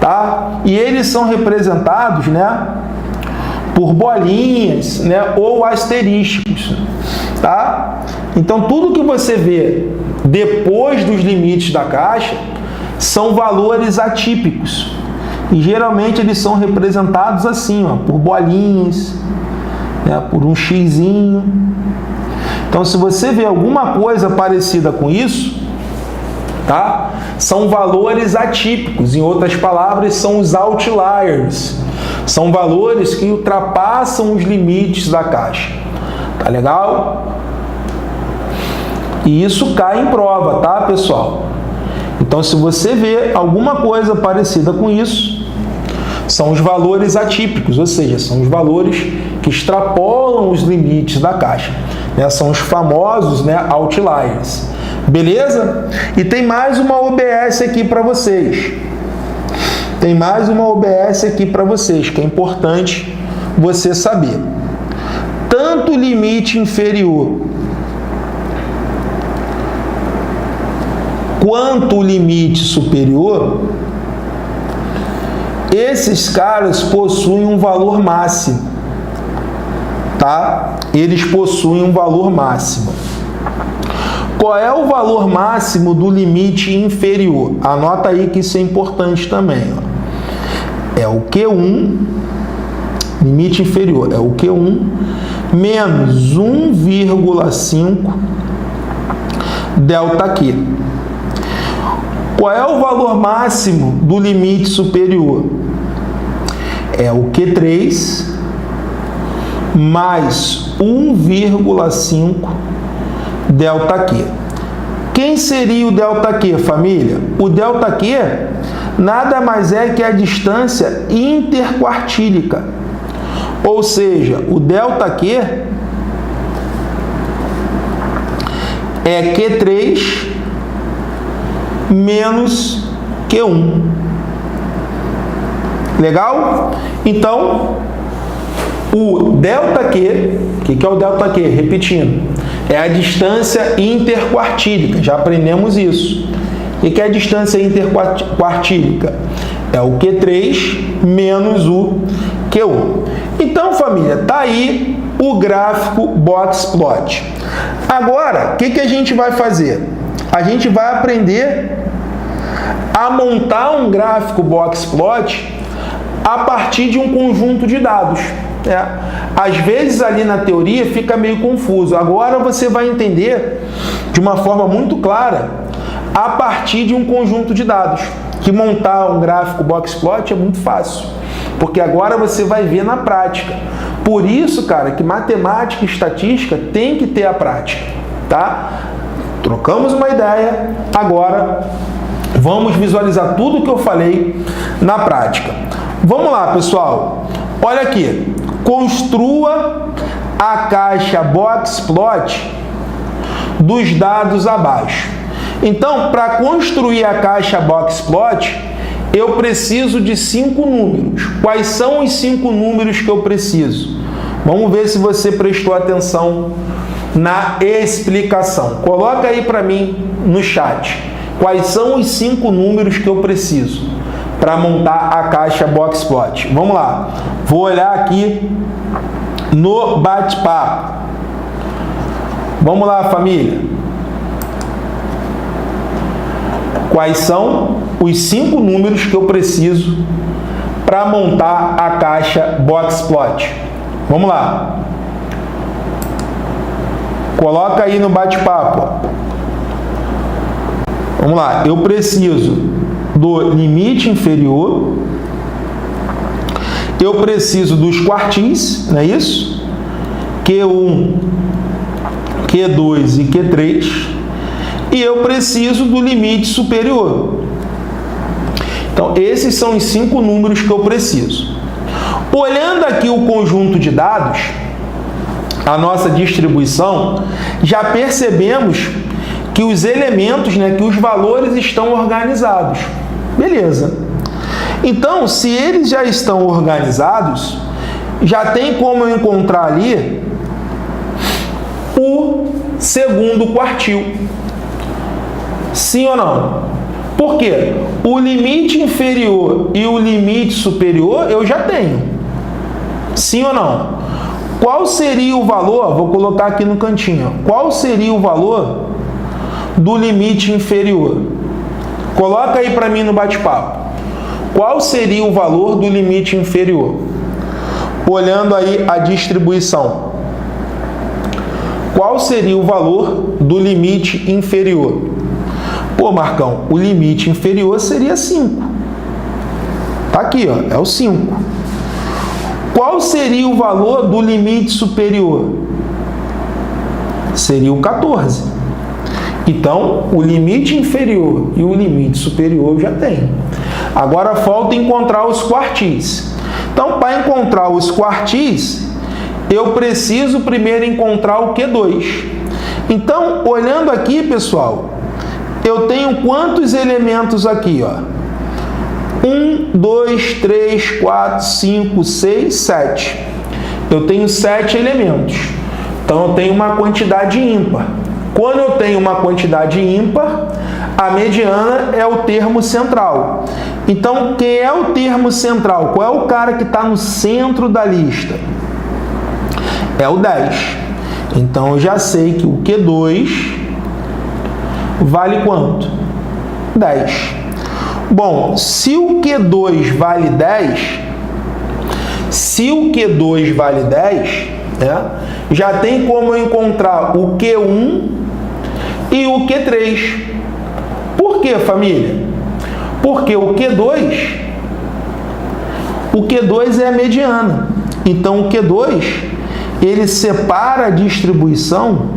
tá? E eles são representados, né, por bolinhas, né, ou asterísticos, tá? Então, tudo que você vê depois dos limites da caixa são valores atípicos. E geralmente eles são representados assim, ó, por bolinhas, né, por um xizinho. Então, se você vê alguma coisa parecida com isso, tá? São valores atípicos. Em outras palavras, são os outliers. São valores que ultrapassam os limites da caixa. Tá legal? E isso cai em prova, tá, pessoal? Então, se você vê alguma coisa parecida com isso, são os valores atípicos, ou seja, são os valores que extrapolam os limites da caixa, né? São os famosos, né, outliers. Beleza? E tem mais uma OBS aqui para vocês. Tem mais uma OBS aqui para vocês, que é importante você saber. Tanto o limite inferior quanto o limite superior, esses caras possuem um valor máximo, tá? Eles possuem um valor máximo. Qual é o valor máximo do limite inferior? Anota aí que isso é importante também, ó. É o Q1, limite inferior, é o Q1 menos 1,5 ΔQ. Qual é o valor máximo do limite superior? É o Q3 mais 1,5 ΔQ. Quem seria o ΔQ, família? O ΔQ nada mais é que a distância interquartílica. Ou seja, o ΔQ é Q3 menos Q1. Legal? Então, o ΔQ, o que é o ΔQ? Repetindo, é a distância interquartílica. Já aprendemos isso. O que é a distância interquartílica? É o Q3 menos o Q1. Então, família, tá aí o gráfico box plot. Agora, o que a gente vai fazer? A gente vai aprender a montar um gráfico box plot a partir de um conjunto de dados. Às vezes ali na teoria fica meio confuso. Agora você vai entender de uma forma muito clara a partir de um conjunto de dados. Que montar um gráfico box plot é muito fácil, porque agora você vai ver na prática. Por isso, cara, que matemática e estatística tem que ter a prática, tá? Trocamos uma ideia, agora vamos visualizar tudo que eu falei na prática. Vamos lá, pessoal. Olha aqui. Construa a caixa box plot dos dados abaixo. Então, para construir a caixa Boxplot, eu preciso de 5 números. Quais são os 5 números que eu preciso? Vamos ver se você prestou atenção na explicação. Coloca aí para mim no chat. Quais são os 5 números que eu preciso para montar a caixa Boxplot? Vamos lá. Vou olhar aqui no bate-papo. Vamos lá, família. Quais são os 5 números que eu preciso para montar a caixa Boxplot? Vamos lá. Coloca aí no bate-papo. Vamos lá. Eu preciso do limite inferior. Eu preciso dos quartis, não é isso? Q1, Q2 e Q3. E eu preciso do limite superior. Então, esses são os 5 números que eu preciso. Olhando aqui o conjunto de dados, a nossa distribuição, já percebemos que os elementos, que os valores estão organizados. Beleza. Então, se eles já estão organizados, já tem como eu encontrar ali o segundo quartil. Sim ou não? Por quê? O limite inferior e o limite superior eu já tenho. Sim ou não? Qual seria o valor? Vou colocar aqui no cantinho. Qual seria o valor do limite inferior? Coloca aí para mim no bate-papo. Qual seria o valor do limite inferior? Olhando aí a distribuição. Qual seria o valor do limite inferior? Pô, Marcão, o limite inferior seria 5. Tá aqui, ó, é o 5. Qual seria o valor do limite superior? Seria o 14. Então, o limite inferior e o limite superior eu já tenho. Agora falta encontrar os quartis. Então, para encontrar os quartis, eu preciso primeiro encontrar o Q2. Então, olhando aqui, pessoal, eu tenho quantos elementos aqui, ó? 1, 2, 3, 4, 5, 6, 7. Eu tenho 7 elementos. Então, eu tenho uma quantidade ímpar. Quando eu tenho uma quantidade ímpar, a mediana é o termo central. Então, quem é o termo central? Qual é o cara que está no centro da lista? É o 10. Então, eu já sei que o Q2 vale quanto? 10. Bom, se o Q2 vale 10, já tem como eu encontrar o Q1 e o Q3. Por quê, família? Porque o Q2 é a mediana. Então, o Q2, ele separa a distribuição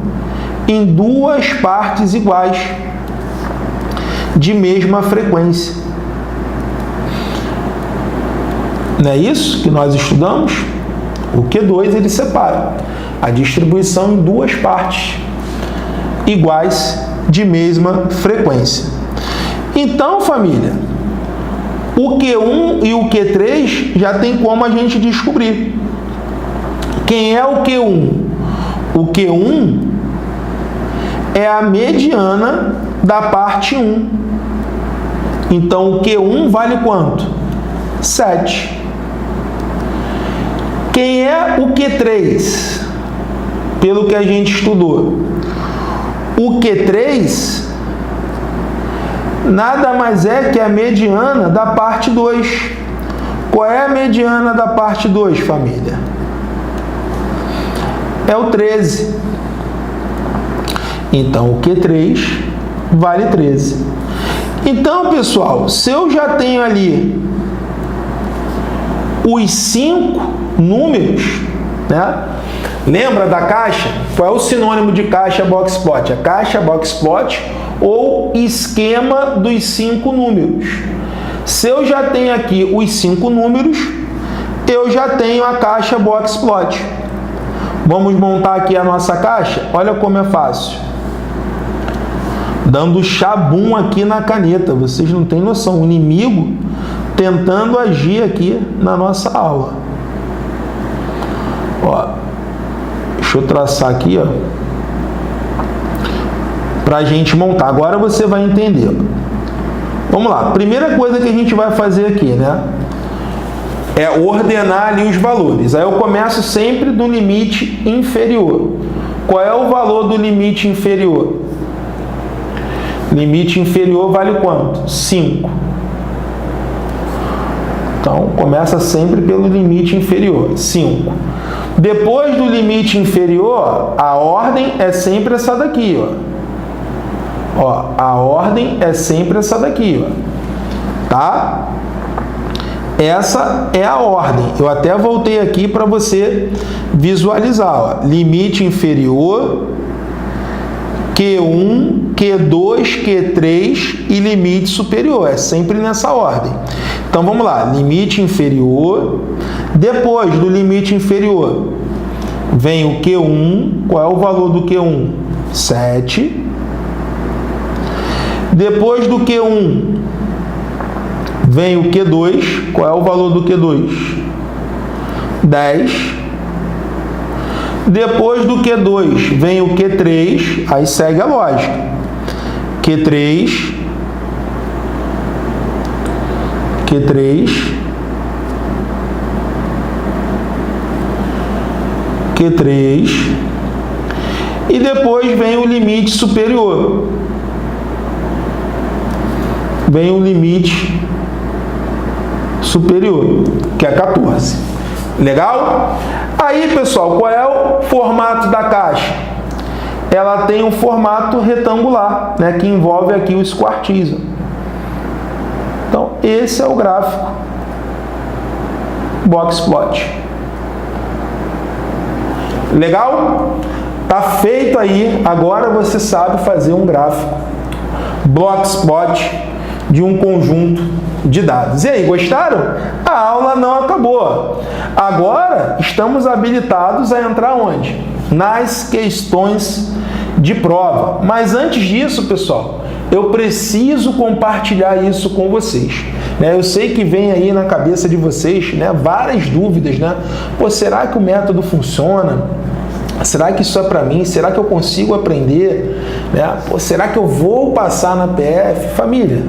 em 2 partes iguais, de mesma frequência. Não é isso que nós estudamos? O Q2, ele separa a distribuição em 2 partes iguais, de mesma frequência. Então, família, o Q1 e o Q3 já tem como a gente descobrir. Quem é o Q1? O Q1 é a mediana da parte 1. Então, o Q1 vale quanto? 7. Quem é o Q3? Pelo que a gente estudou. O Q3 nada mais é que a mediana da parte 2. Qual é a mediana da parte 2, família? É o 13. Então, o Q3 vale 13. Então, pessoal, se eu já tenho ali os 5 números, Lembra da caixa? Qual é o sinônimo de caixa Boxplot? A caixa Boxplot ou esquema dos 5 números. Se eu já tenho aqui os 5 números, eu já tenho a caixa Boxplot. Vamos montar aqui a nossa caixa? Olha como é fácil. dando chabum aqui na caneta. Vocês não têm noção. O inimigo tentando agir aqui na nossa aula. Ó, deixa eu traçar aqui, ó, pra gente montar. Agora você vai entender. Vamos lá. Primeira coisa que a gente vai fazer aqui, né? É ordenar ali os valores. Aí eu começo sempre do limite inferior. Qual é o valor do limite inferior? Limite inferior vale quanto? 5. Então, começa sempre pelo limite inferior, 5. Depois do limite inferior, a ordem é sempre essa daqui, ó. Ó, a ordem é sempre essa daqui, ó. Tá? Essa é a ordem. Eu até voltei aqui para você visualizar, ó. Limite inferior, Q1, Q2, Q3 e limite superior. É sempre nessa ordem. Então, vamos lá. Limite inferior. Depois do limite inferior, vem o Q1. Qual é o valor do Q1? 7. Depois do Q1, vem o Q2. Qual é o valor do Q2? 10. Depois do Q2, vem o Q3. Aí segue a lógica. Q3. Q3. Q3. E depois vem o limite superior. Vem o limite superior, que é 14. Legal? Aí, pessoal, qual é o formato da caixa? Ela tem um formato retangular, né, que envolve aqui os quartis. Então, esse é o gráfico box plot. Legal? Tá feito aí. Agora você sabe fazer um gráfico box plot de um conjunto de dados. E aí, gostaram? A aula não acabou. Agora, estamos habilitados a entrar onde? Nas questões de prova. Mas antes disso, pessoal, eu preciso compartilhar isso com vocês. Eu sei que vem aí na cabeça de vocês, né, várias dúvidas, né? Pô, será que o método funciona? Será que isso é para mim? Será que eu consigo aprender? Pô, será que eu vou passar na PF? Família,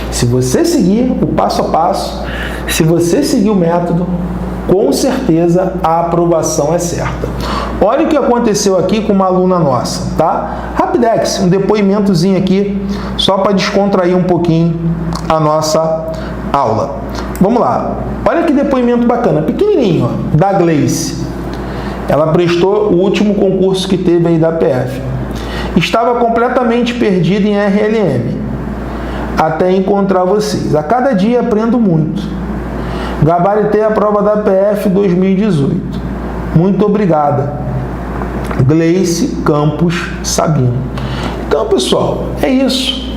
se você seguir o passo a passo, se você seguir o método, com certeza a aprovação é certa. Olha o que aconteceu aqui com uma aluna nossa, tá? Rapidex, um depoimentozinho aqui, só para descontrair um pouquinho a nossa aula. Vamos lá. Olha que depoimento bacana, pequenininho, ó, da Gleice. Ela prestou o último concurso que teve aí da PF. Estava completamente perdida em RLM, até encontrar vocês. A cada dia aprendo muito. Gabaritei a prova da PF 2018. Muito obrigada. Gleice Campos Sabino. Então, pessoal, é isso.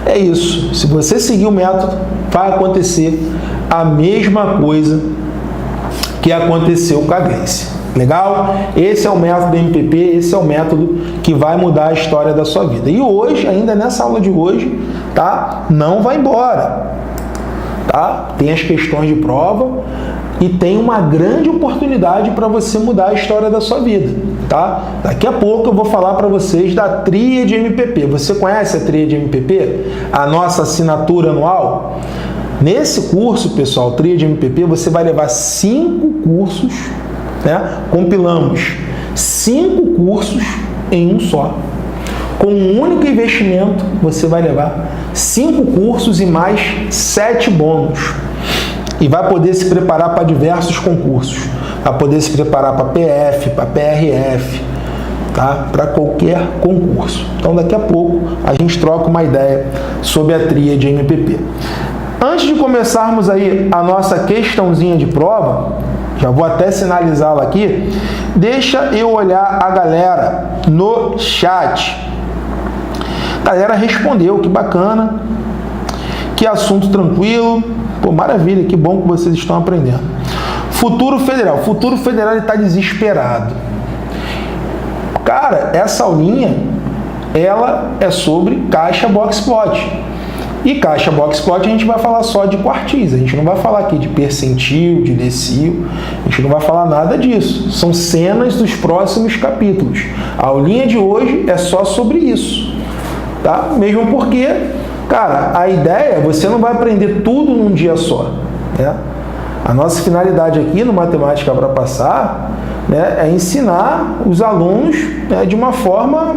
É isso. Se você seguir o método, vai acontecer a mesma coisa que aconteceu com a Gleice. Legal? Esse é o método do MPP, esse é o método que vai mudar a história da sua vida. E hoje, ainda nessa aula de hoje, tá? Não vai embora. Tá? Tem as questões de prova e tem uma grande oportunidade para você mudar a história da sua vida. Tá? Daqui a pouco eu vou falar para vocês da Tríade MPP. Você conhece a Tríade MPP? A nossa assinatura anual? Nesse curso, pessoal, Tríade MPP, você vai levar 5 cursos, né? Compilamos 5 cursos em um só. Com um único investimento, você vai levar 5 cursos e mais 7 bônus. E vai poder se preparar para diversos concursos. Vai poder se preparar para PF, para PRF, tá? Para qualquer concurso. Então, daqui a pouco, a gente troca uma ideia sobre a Tríade MPP. Antes de começarmos aí a nossa questãozinha de prova, já vou até sinalizá-la aqui, deixa eu olhar a galera no chat. A galera respondeu, que bacana, que assunto tranquilo, pô, maravilha, que bom que vocês estão aprendendo. Futuro Federal, Futuro Federal está desesperado. Cara, essa aulinha ela é sobre caixa box plot. E caixa box plot a gente vai falar só de quartis, a gente não vai falar aqui de percentil, de decil, a gente não vai falar nada disso. São cenas dos próximos capítulos. A aulinha de hoje é só sobre isso, tá? Mesmo porque, cara, a ideia é você não vai aprender tudo num dia só, né? A nossa finalidade aqui no Matemática para Passar, né, é ensinar os alunos, né, de uma forma,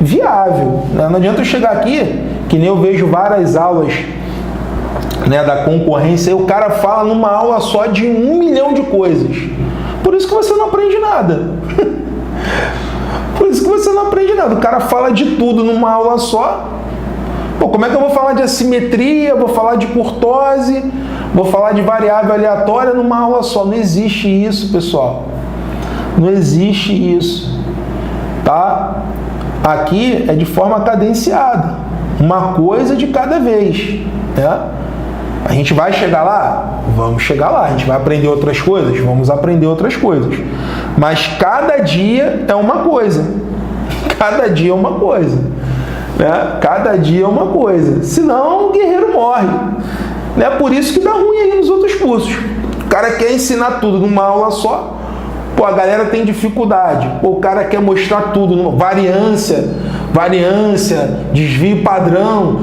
viável, né? Não adianta eu chegar aqui, que nem eu vejo várias aulas, né, da concorrência, e o cara fala numa aula só de 1 milhão de coisas. Por isso que você não aprende nada. Por isso que você não aprende nada. O cara fala de tudo numa aula só. Pô, como é que eu vou falar de assimetria, vou falar de kurtose, vou falar de variável aleatória numa aula só? Não existe isso, pessoal. Não existe isso, tá? Aqui é de forma cadenciada, uma coisa de cada vez, né? A gente vai chegar lá? Vamos chegar lá. A gente vai aprender outras coisas? Vamos aprender outras coisas. Mas cada dia é uma coisa. Cada dia é uma coisa, né? Cada dia é uma coisa. Senão o guerreiro morre. É por isso que dá ruim aí nos outros cursos. O cara quer ensinar tudo numa aula só. Pô, a galera tem dificuldade. Pô, o cara quer mostrar tudo. Variância, desvio padrão,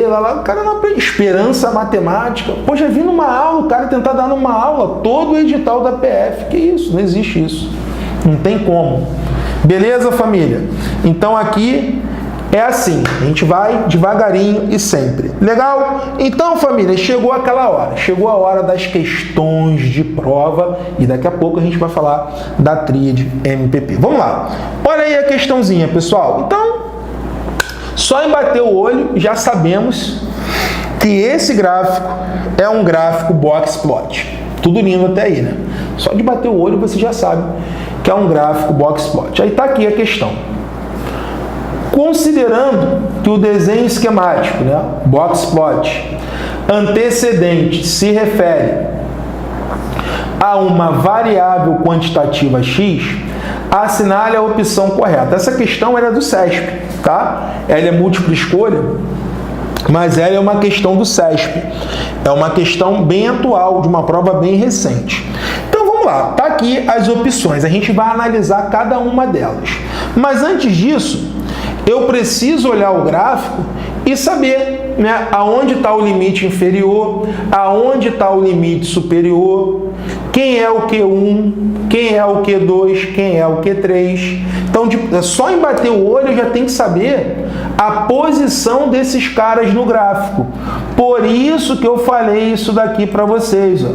lá. O cara não aprende. Esperança matemática. Pô, já vi numa aula, o cara tentar dar numa aula todo o edital da PF. Que isso? Não existe isso. Não tem como. Beleza, família? Então aqui é assim, a gente vai devagarinho e sempre. Legal? Então, família, chegou aquela hora. Chegou a hora das questões de prova e daqui a pouco a gente vai falar da tríade MPP. Vamos lá. Olha aí a questãozinha, pessoal. Então, só em bater o olho já sabemos que esse gráfico é um gráfico box plot. Tudo lindo até aí, né? Só de bater o olho você já sabe que é um gráfico box plot. Aí tá aqui a questão. Considerando que o desenho esquemático, né, box plot, antecedente se refere a uma variável quantitativa x, assinale a opção correta. Essa questão era do CESP, tá? Ela é múltipla escolha, mas ela é uma questão do CESP. É uma questão bem atual, de uma prova bem recente. Então vamos lá, tá aqui as opções. A gente vai analisar cada uma delas. Mas antes disso, eu preciso olhar o gráfico e saber, né, aonde está o limite inferior, aonde está o limite superior, quem é o Q1, quem é o Q2, quem é o Q3. Então, só em bater o olho eu já tenho que saber a posição desses caras no gráfico. Por isso que eu falei isso daqui para vocês, ó.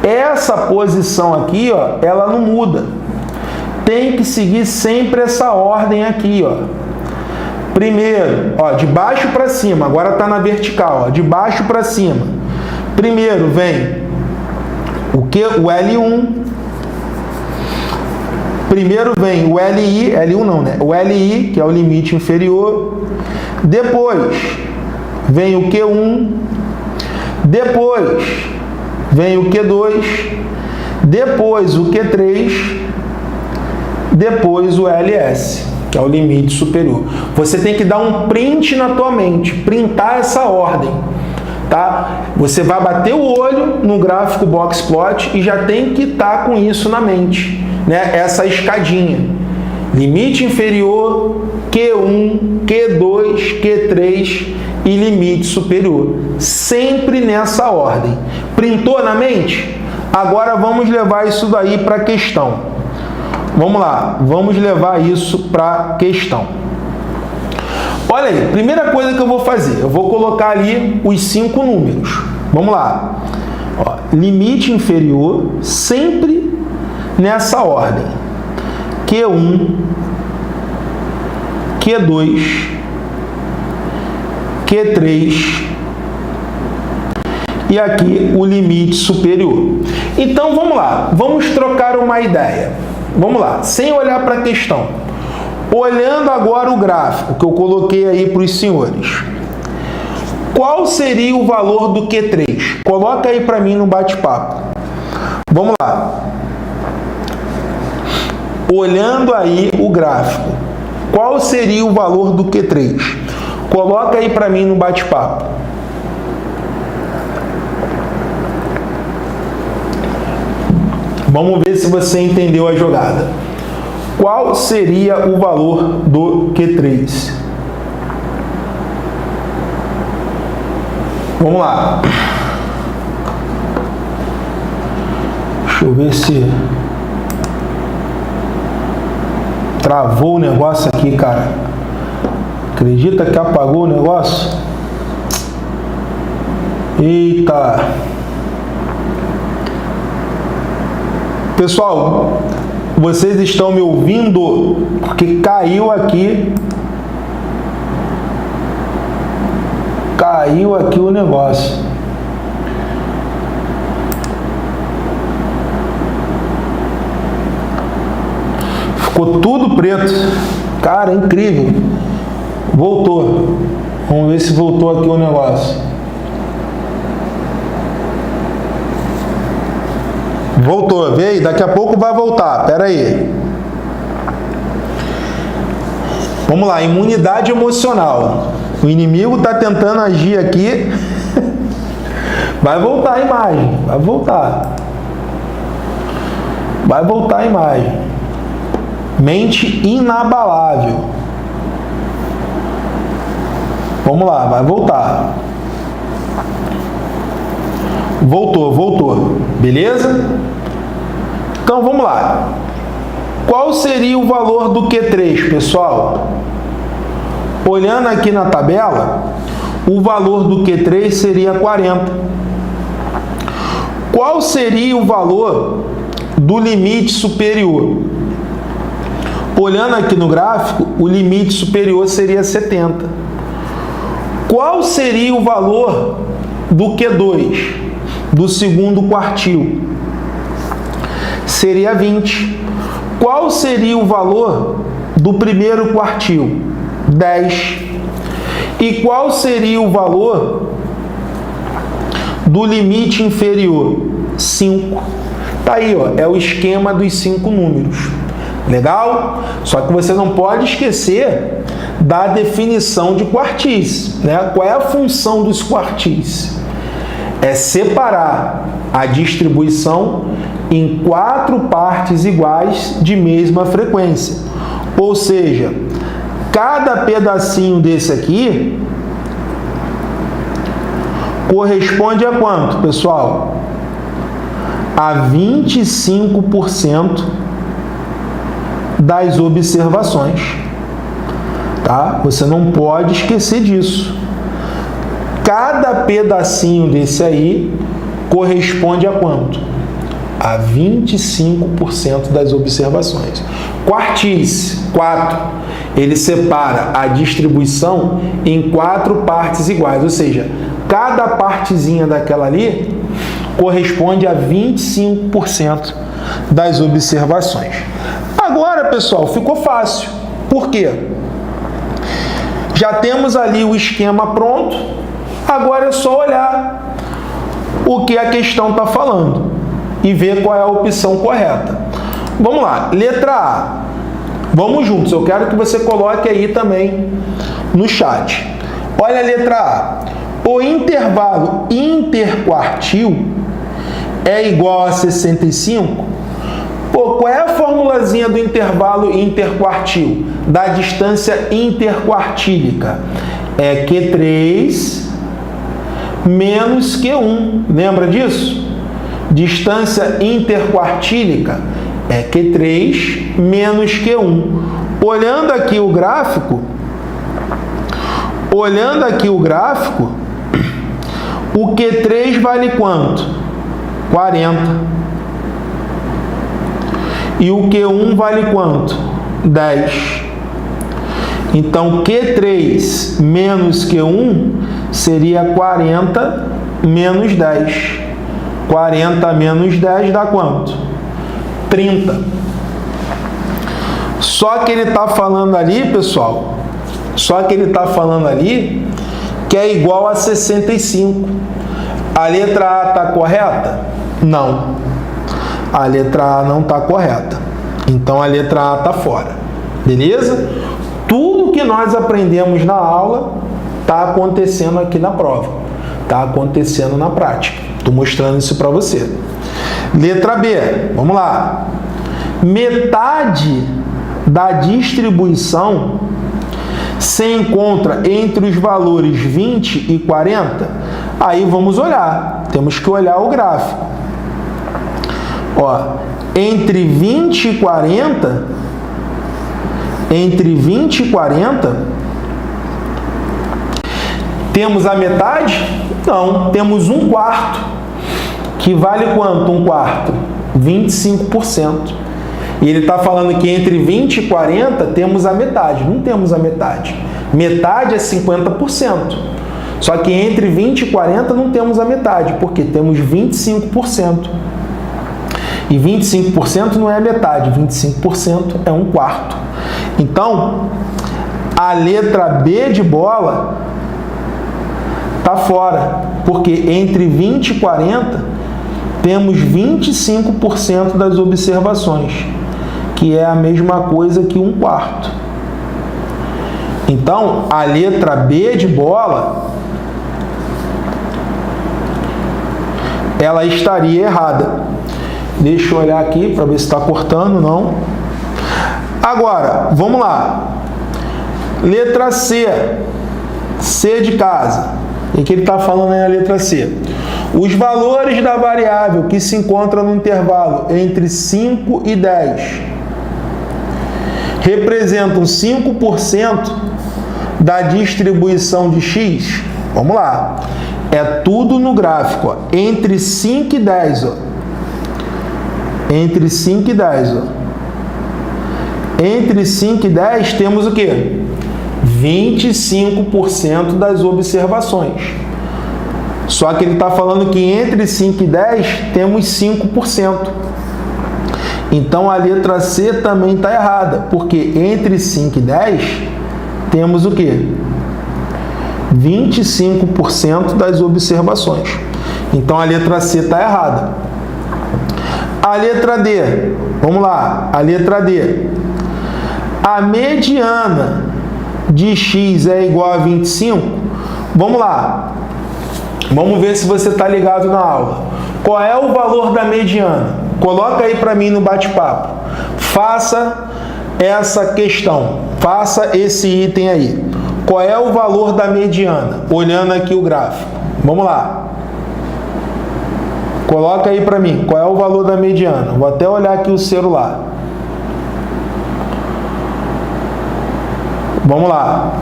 Essa posição aqui, ó, ela não muda. Tem que seguir sempre essa ordem aqui, ó. Primeiro, ó, de baixo para cima, agora está na vertical, ó, de baixo para cima. Primeiro vem o L1. Primeiro vem o LI, L1 não, né? O LI, que é o limite inferior. Depois vem o Q1. Depois vem o Q2. Depois o Q3. Depois o LS, que é o limite superior. Você tem que dar um print na tua mente, printar essa ordem, tá? Você vai bater o olho no gráfico box plot e já tem que estar com isso na mente, né? Essa escadinha. Limite inferior, Q1, Q2, Q3 e limite superior. Sempre nessa ordem. Printou na mente? Agora vamos levar isso daí para a questão. Vamos lá, vamos levar isso para a questão. Olha aí, primeira coisa que eu vou fazer, eu vou colocar ali os 5 números. Vamos lá. Ó, limite inferior, sempre nessa ordem. Q1, Q2, Q3 e aqui o limite superior. Então vamos lá, vamos trocar uma ideia. Vamos lá, sem olhar para a questão. Olhando agora o gráfico que eu coloquei aí para os senhores. Qual seria o valor do Q3? Coloca aí para mim no bate-papo. Vamos lá. Olhando aí o gráfico. Qual seria o valor do Q3? Coloca aí para mim no bate-papo. Vamos ver se você entendeu a jogada. Qual seria o valor do Q3? Vamos lá. Deixa eu ver se travou o negócio aqui, cara. Acredita que apagou o negócio? Eita! Pessoal, vocês estão me ouvindo? Porque caiu aqui. Caiu aqui o negócio. Ficou tudo preto. Cara, incrível. Voltou. Vamos ver se voltou aqui o negócio. Voltou, vê aí, daqui a pouco vai voltar, pera aí. Vamos lá, imunidade emocional. O inimigo está tentando agir aqui. Vai voltar a imagem, vai voltar. Vai voltar a imagem. Mente inabalável. Vamos lá, vai voltar. Voltou. Beleza? Então vamos lá. Qual seria o valor do Q3, pessoal? Olhando aqui na tabela, o valor do Q3 seria 40. Qual seria o valor do limite superior? Olhando aqui no gráfico, o limite superior seria 70. Qual seria o valor do Q2, do segundo quartil? Seria 20. Qual seria o valor do primeiro quartil? 10. E qual seria o valor do limite inferior? 5. Tá aí, ó, é o esquema dos 5 números. Legal? Só que você não pode esquecer da definição de quartis, né? Qual é a função dos quartis? É separar a distribuição em 4 partes iguais de mesma frequência. Ou seja, cada pedacinho desse aqui corresponde a quanto, pessoal? A 25% das observações. Tá? Você não pode esquecer disso. Cada pedacinho desse aí corresponde a quanto? A 25% das observações. Quartis, 4. Ele separa a distribuição em 4 partes iguais, ou seja, cada partezinha daquela ali corresponde a 25% das observações. Agora, pessoal, ficou fácil. Por quê? Já temos ali o esquema pronto, agora é só olhar o que a questão está falando e ver qual é a opção correta. Vamos lá, letra A. Vamos juntos, eu quero que você coloque aí também no chat. Olha a letra A. O intervalo interquartil é igual a 65? Pô, qual é a formulazinha do intervalo interquartil? Da distância interquartílica? É Q3 menos Q1. Lembra disso? Distância interquartílica é Q3 menos Q1. Olhando aqui o gráfico, o Q3 vale quanto? 40. E o Q1 vale quanto? 10. Então, Q3 menos Q1 seria 40 menos 10. 40 menos 10 dá quanto? 30. Só que ele está falando ali, pessoal, que é igual a 65. A letra A está correta? Não. A letra A não está correta. Então, a letra A está fora. Beleza? Tudo que nós aprendemos na aula está acontecendo aqui na prova, está acontecendo na prática. Estou mostrando isso para você. Letra B, vamos lá. Metade da distribuição se encontra entre os valores 20 e 40. Aí vamos olhar, temos que olhar o gráfico. Ó, entre 20 e 40, temos a metade? Não, temos 1/4, que vale quanto 1/4? 25%. E ele está falando que entre 20 e 40 temos a metade. Não temos a metade. Metade é 50%. Só que entre 20 e 40 não temos a metade, porque temos 25%. E 25% não é a metade, 25% é 1/4. Então, a letra B de bola está fora, porque entre 20 e 40 temos 25% das observações, que é a mesma coisa que 1/4. Então, a letra B de bola, ela estaria errada. Deixa eu olhar aqui para ver se está cortando, não. Agora, vamos lá. Letra C. C de casa. E o que ele está falando aí na letra C? Os valores da variável que se encontra no intervalo entre 5 e 10 representam 5% da distribuição de x. Vamos lá. É tudo no gráfico, ó. Entre 5 e 10, ó. Entre 5 e 10, ó. Entre 5 e 10 temos o quê? 25% das observações. Só que ele está falando que entre 5 e 10 temos 5%. Então a letra C também está errada, porque entre 5 e 10 temos o quê? 25% das observações. Então a letra C está errada. A letra D, vamos lá, a letra D. A mediana de x é igual a 25? Vamos lá. Vamos ver se você está ligado na aula. Qual é o valor da mediana? Coloca aí para mim no bate-papo. Faça essa questão. Faça esse item aí. Qual é o valor da mediana? Olhando aqui o gráfico. Vamos lá. Coloca aí para mim. Qual é o valor da mediana? Vou até olhar aqui o celular. Vamos lá.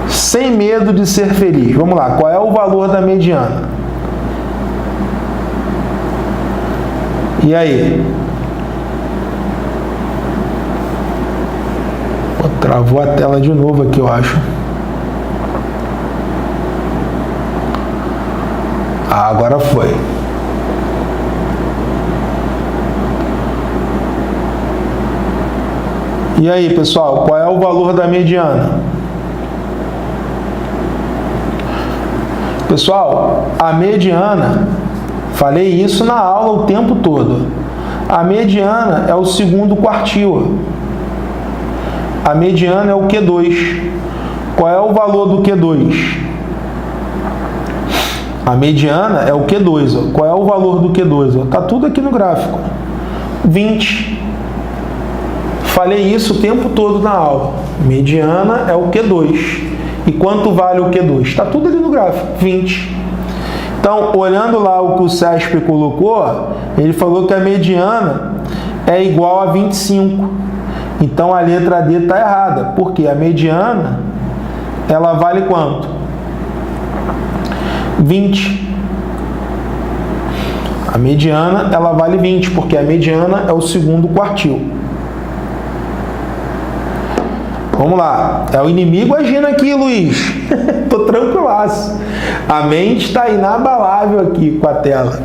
Sem medo de ser feliz. Vamos lá. Qual é o valor da mediana? E aí? Travou a tela de novo aqui, eu acho. Ah, agora foi. E aí, pessoal, qual é o valor da mediana? Pessoal, a mediana, falei isso na aula o tempo todo. A mediana é o segundo quartil. A mediana é o Q2. Qual é o valor do Q2? A mediana é o Q2. Ó. Qual é o valor do Q2? Está tudo aqui no gráfico. 20. Falei isso o tempo todo na aula. Mediana é o Q2. E quanto vale o Q2? Está tudo ali no gráfico. 20. Então, olhando lá o que o CESP colocou, ele falou que a mediana é igual a 25. Então, a letra D está errada. Porque a mediana, ela vale quanto? 20. A mediana, ela vale 20, porque a mediana é o segundo quartil. Vamos lá. É o inimigo agindo aqui, Luiz. Tô tranquilaço. A mente está inabalável aqui com a tela.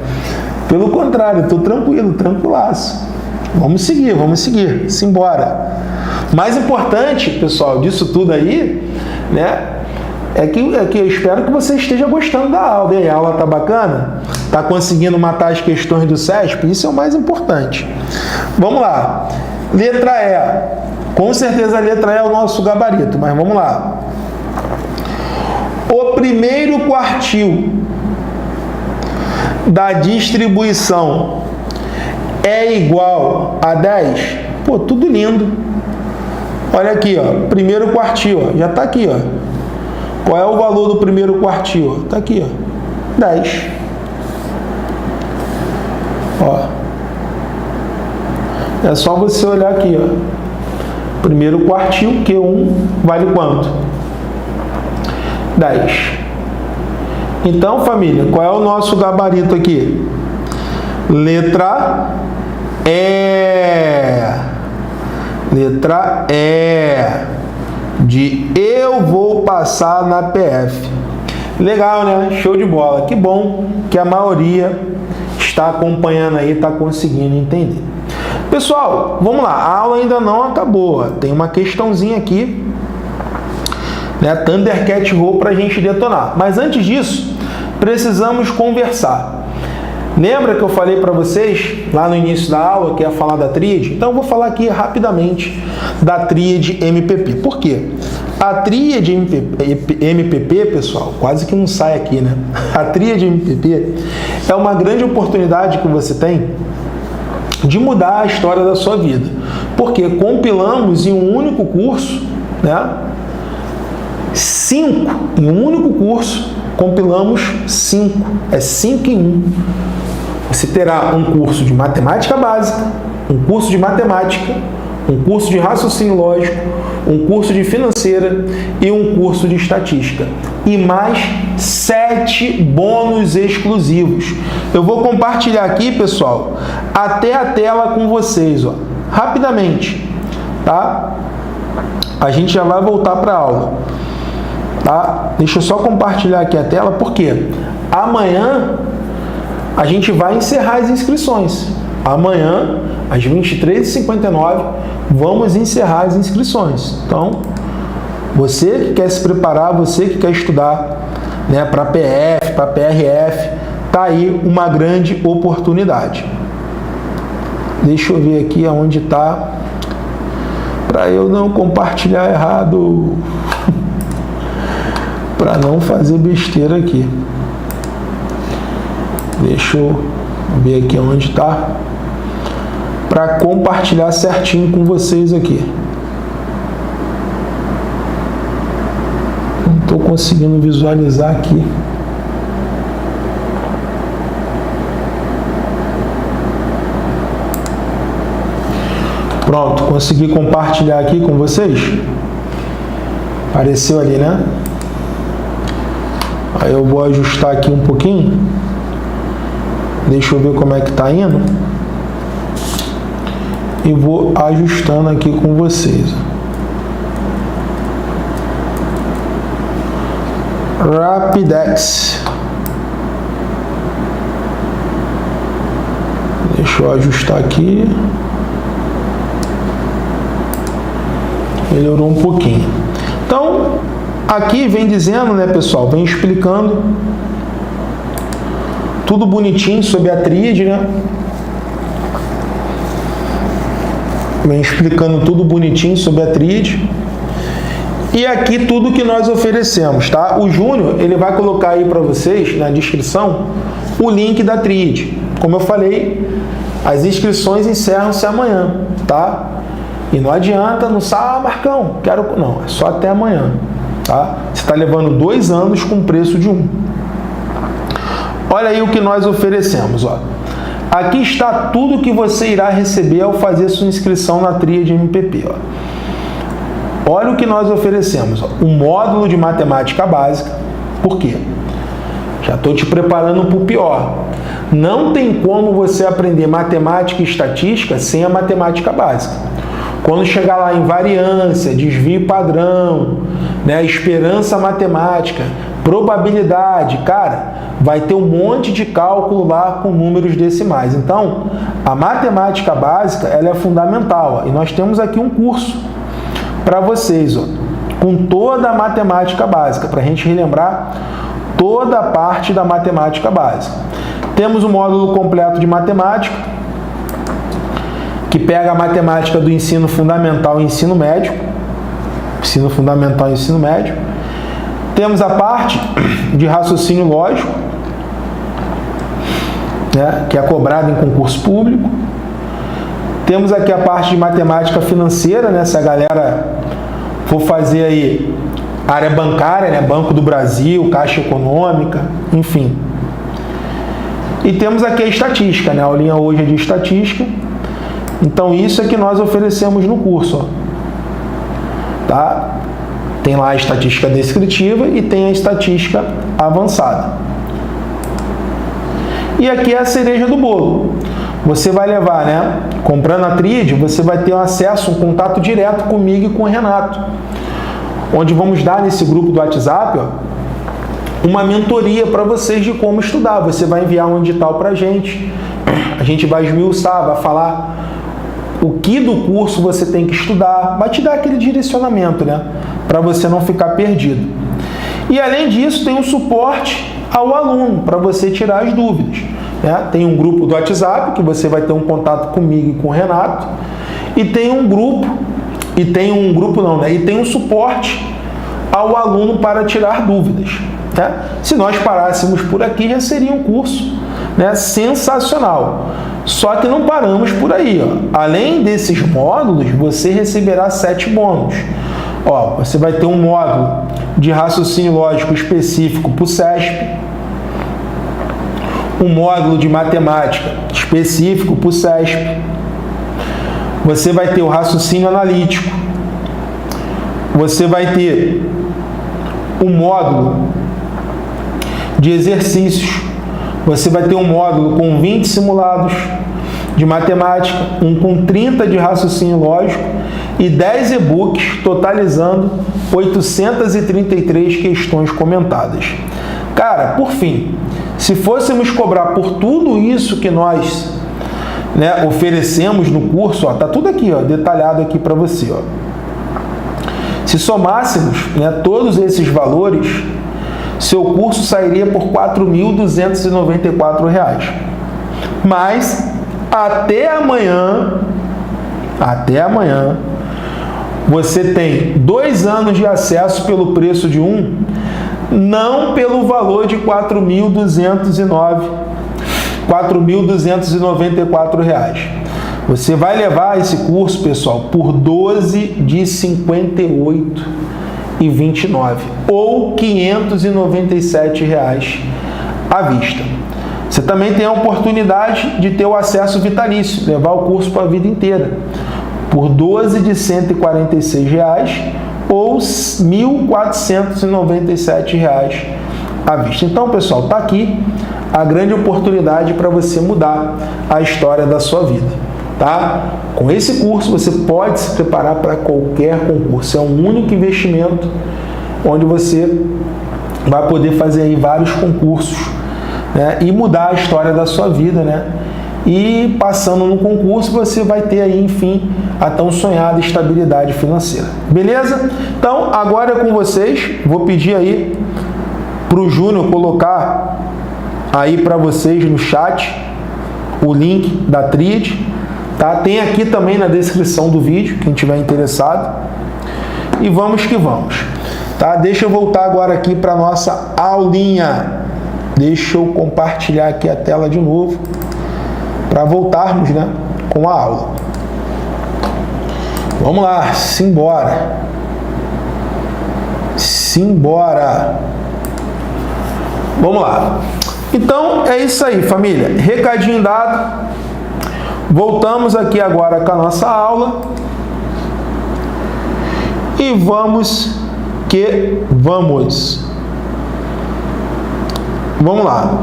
Pelo contrário, tô tranquilo, tranquilaço. Vamos seguir. Simbora. Mais importante, pessoal, disso tudo aí, né? É que eu espero que você esteja gostando da aula. E aí, a aula tá bacana? Está conseguindo matar as questões do CESP? Isso é o mais importante. Vamos lá. Letra E. Com certeza a letra E é o nosso gabarito, mas vamos lá. O primeiro quartil da distribuição é igual a 10? Pô, tudo lindo. Olha aqui, ó, primeiro quartil, ó, já está aqui, ó. Qual é o valor do primeiro quartil? Está aqui, ó, 10. Ó. É só você olhar aqui, ó. Primeiro quartil, Q1 vale quanto? 10. Então, família, qual é o nosso gabarito aqui? Letra E. Letra E. De eu vou passar na PF. Legal, né? Show de bola. Que bom que a maioria está acompanhando aí, está conseguindo entender. Pessoal, vamos lá. A aula ainda não acabou. Tem uma questãozinha aqui, né? Thundercat Roll para a gente detonar. Mas antes disso, precisamos conversar. Lembra que eu falei para vocês lá no início da aula que ia falar da tríade? Então eu vou falar aqui rapidamente da tríade MPP. Por quê? A tríade MPP, pessoal, quase que não sai aqui, né? A tríade MPP é uma grande oportunidade que você tem de mudar a história da sua vida. Porque compilamos em um único curso, né? 5 em um único curso, compilamos 5. É 5 em 1. Você terá um curso de matemática básica, um curso de matemática, um curso de raciocínio lógico, um curso de financeira e um curso de estatística. E mais 7 bônus exclusivos. Eu vou compartilhar aqui, pessoal, até a tela com vocês, ó, rapidamente, tá? A gente já vai voltar para a aula, tá? Deixa eu só compartilhar aqui a tela, porque amanhã a gente vai encerrar as inscrições. Amanhã, às 23h59, vamos encerrar as inscrições. Então, você que quer se preparar, você que quer estudar, né, para PF, para PRF, tá aí uma grande oportunidade. Deixa eu ver aqui aonde está, para eu não compartilhar errado, para não fazer besteira aqui. Deixa eu ver aqui onde está, para compartilhar certinho com vocês aqui. Não estou conseguindo visualizar aqui. Pronto, consegui compartilhar aqui com vocês. Apareceu ali, né? Aí eu vou ajustar aqui um pouquinho. Deixa eu ver como é que tá indo. E vou ajustando aqui com vocês. Rapidex. Deixa eu ajustar aqui. Melhorou um pouquinho. Então, aqui vem dizendo, né, pessoal, vem explicando tudo bonitinho sobre a tríade, né? Vem explicando tudo bonitinho sobre a tríade. E aqui tudo que nós oferecemos, tá? O Júnior, ele vai colocar aí para vocês, na descrição, o link da tríade. Como eu falei, as inscrições encerram-se amanhã, tá? E não adianta, não sabe, Marcão, quero... Não, é só até amanhã, tá? Você está levando 2 anos com preço de 1. Olha aí o que nós oferecemos, ó. Aqui está tudo que você irá receber ao fazer sua inscrição na tríade MPP, ó. Olha o que nós oferecemos, ó. O módulo de matemática básica. Por quê? Já estou te preparando para o pior. Não tem como você aprender matemática e estatística sem a matemática básica. Quando chegar lá em variância, desvio padrão, né, esperança matemática, probabilidade, cara, vai ter um monte de cálculo lá com números decimais. Então, a matemática básica, ela é fundamental, ó, e nós temos aqui um curso para vocês, ó, com toda a matemática básica, para a gente relembrar toda a parte da matemática básica. Temos o módulo completo de matemática, que pega a matemática do ensino fundamental e ensino médio. Ensino fundamental e ensino médio. Temos a parte de raciocínio lógico, né, que é cobrada em concurso público. Temos aqui a parte de matemática financeira, né, se a galera for fazer aí área bancária, né, Banco do Brasil, Caixa Econômica, enfim. E temos aqui a estatística, né, a aulinha hoje é de estatística. Então isso é que nós oferecemos no curso, ó. Tá? Tem lá a estatística descritiva e tem a estatística avançada. E aqui é a cereja do bolo. Você vai levar, né? Comprando a Tríade, você vai ter um acesso, um contato direto comigo e com o Renato, onde vamos dar nesse grupo do WhatsApp, ó, uma mentoria para vocês de como estudar. Você vai enviar um edital para a gente vai esmiuçar, vai falar o que do curso você tem que estudar, vai te dar aquele direcionamento, né? Para você não ficar perdido. E além disso, tem um suporte ao aluno, para você tirar as dúvidas, né? Tem um grupo do WhatsApp, que você vai ter um contato comigo e com o Renato, e tem um suporte ao aluno para tirar dúvidas, né? Se nós parássemos por aqui, já seria um curso, né, sensacional. Só que não paramos por aí, ó. Além desses módulos, você receberá 7 bônus. Ó, você vai ter um módulo de raciocínio lógico específico para o CESP, um módulo de matemática específico para o CESP, você vai ter o raciocínio analítico, você vai ter um módulo de exercícios, você vai ter um módulo com 20 simulados de matemática, um com 30 de raciocínio lógico e 10 e-books, totalizando 833 questões comentadas. Cara, por fim, se fôssemos cobrar por tudo isso que nós, né, oferecemos no curso, ó, tá tudo aqui, ó, detalhado aqui para você, ó. Se somássemos, né, todos esses valores, seu curso sairia por R$ 4.294. Mas até amanhã, você tem 2 anos de acesso pelo preço de um, não pelo valor de R$ 4.294. Você vai levar esse curso, pessoal, por 12 de R$ 58,29 ou R$ 597 à vista. Você também tem a oportunidade de ter o acesso vitalício, levar o curso para a vida inteira, por 12 de R$ 146 ou R$ 1.497 à vista. Então, pessoal, está aqui a grande oportunidade para você mudar a história da sua vida. Tá? Com esse curso você pode se preparar para qualquer concurso. É um único investimento onde você vai poder fazer aí vários concursos, né, e mudar a história da sua vida, né? E passando no concurso você vai ter aí, enfim, a tão sonhada estabilidade financeira. Beleza? Então agora é com vocês. Vou pedir aí para o Júnior colocar aí para vocês no chat o link da Tríade. Tá? Tem aqui também na descrição do vídeo, quem tiver interessado. E vamos que vamos. Tá? Deixa eu voltar agora aqui para a nossa aulinha. Deixa eu compartilhar aqui a tela de novo, para voltarmos, né, com a aula. Vamos lá, simbora. Simbora. Vamos lá. Então, é isso aí, família. Recadinho dado. Voltamos aqui agora com a nossa aula e vamos que vamos. Vamos lá.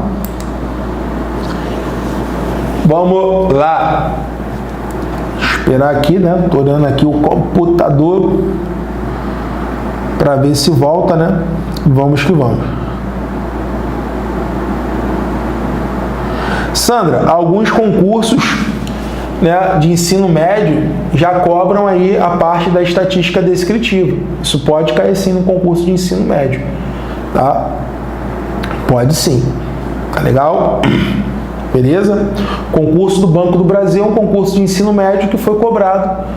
Vamos lá. Esperar aqui, né? Tô olhando aqui o computador para ver se volta, né? Vamos que vamos. Sandra, alguns concursos, né, de ensino médio já cobram aí a parte da estatística descritiva. Isso pode cair sim no concurso de ensino médio, tá? Pode sim. Tá legal? beleza? Concurso do Banco do Brasil é um concurso de ensino médio que foi cobrado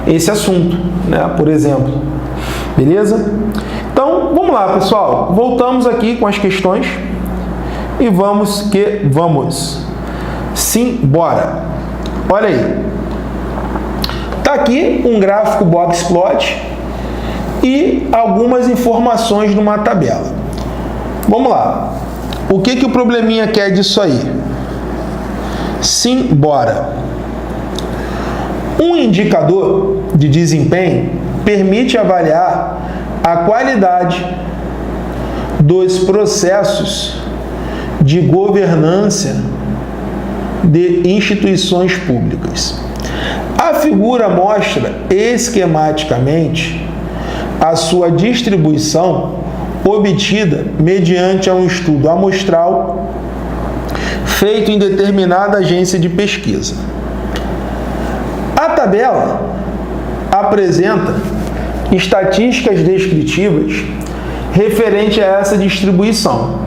esse assunto, né? Por exemplo, beleza? Então, vamos lá, pessoal. Voltamos aqui com as questões e vamos. Sim, bora. Olha aí. Tá aqui um gráfico box plot e algumas informações numa tabela. Vamos lá. O que o probleminha quer disso aí? Sim, bora. Um indicador de desempenho permite avaliar a qualidade dos processos de governança de instituições públicas. A figura mostra esquematicamente a sua distribuição obtida mediante um estudo amostral feito em determinada agência de pesquisa. A tabela apresenta estatísticas descritivas referente a essa distribuição.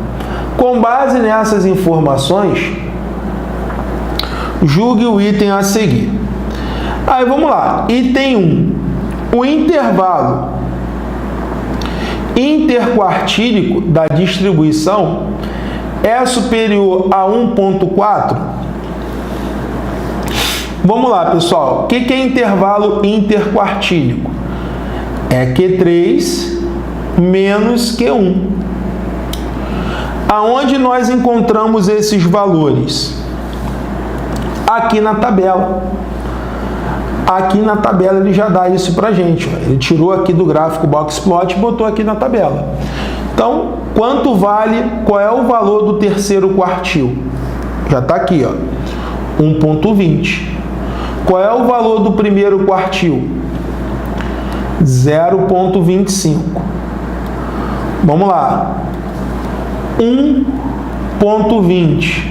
Com base nessas informações, julgue o item a seguir. Aí vamos lá. Item 1. O intervalo interquartílico da distribuição é superior a 1,4? Vamos lá, pessoal. O que é intervalo interquartílico? É Q3 menos Q1. Aonde nós encontramos esses valores? Aqui na tabela. Aqui na tabela ele já dá isso pra gente. Ó. Ele tirou aqui do gráfico box plot e botou aqui na tabela. Então, quanto vale, qual é o valor do terceiro quartil? Já está aqui, ó, 1,20. Qual é o valor do primeiro quartil? 0,25. Vamos lá. 1,20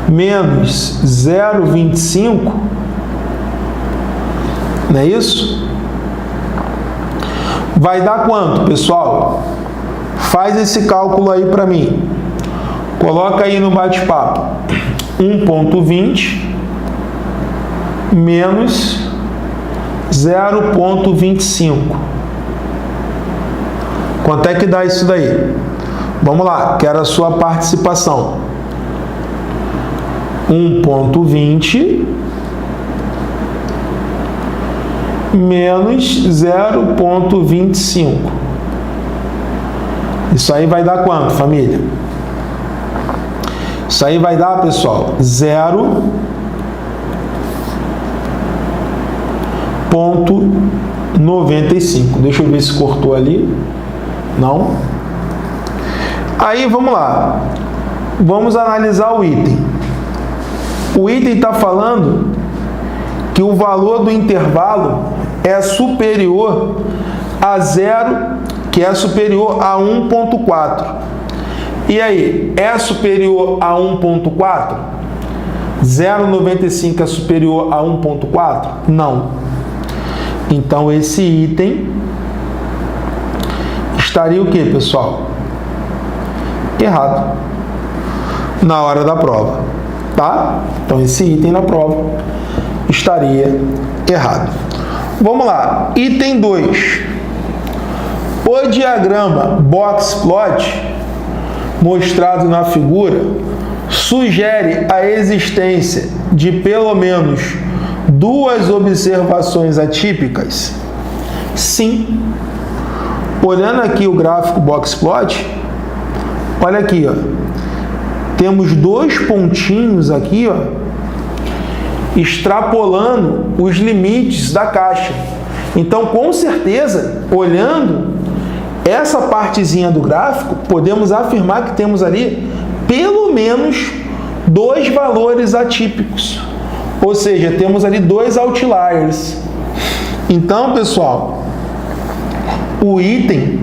menos 0,25, não é isso? Vai dar quanto, pessoal? Faz esse cálculo aí para mim. Coloca aí no bate-papo. 1,20 menos 0,25. Quanto é que dá isso daí? Vamos lá, quero a sua participação. 1,20 menos 0,25. Isso aí vai dar quanto, família? Isso aí vai dar, pessoal, 0,95. Deixa eu ver se cortou ali. Não. Aí, vamos lá. Vamos analisar o item. O item está falando que o valor do intervalo é superior a 0, que é superior a 1,4. E aí, é superior a 1,4? 0,95 é superior a 1,4? Não. Então, esse item estaria o que, pessoal? Errado. Na hora da prova. Tá? Então, esse item na prova estaria errado. Vamos lá. Item 2. O diagrama box plot mostrado na figura sugere a existência de pelo menos 2 observações atípicas? Sim. Olhando aqui o gráfico box plot, olha aqui, ó. Temos 2 pontinhos aqui, ó, extrapolando os limites da caixa. Então, com certeza, olhando essa partezinha do gráfico, podemos afirmar que temos ali pelo menos 2 valores atípicos. Ou seja, temos ali 2 outliers. Então, pessoal, o item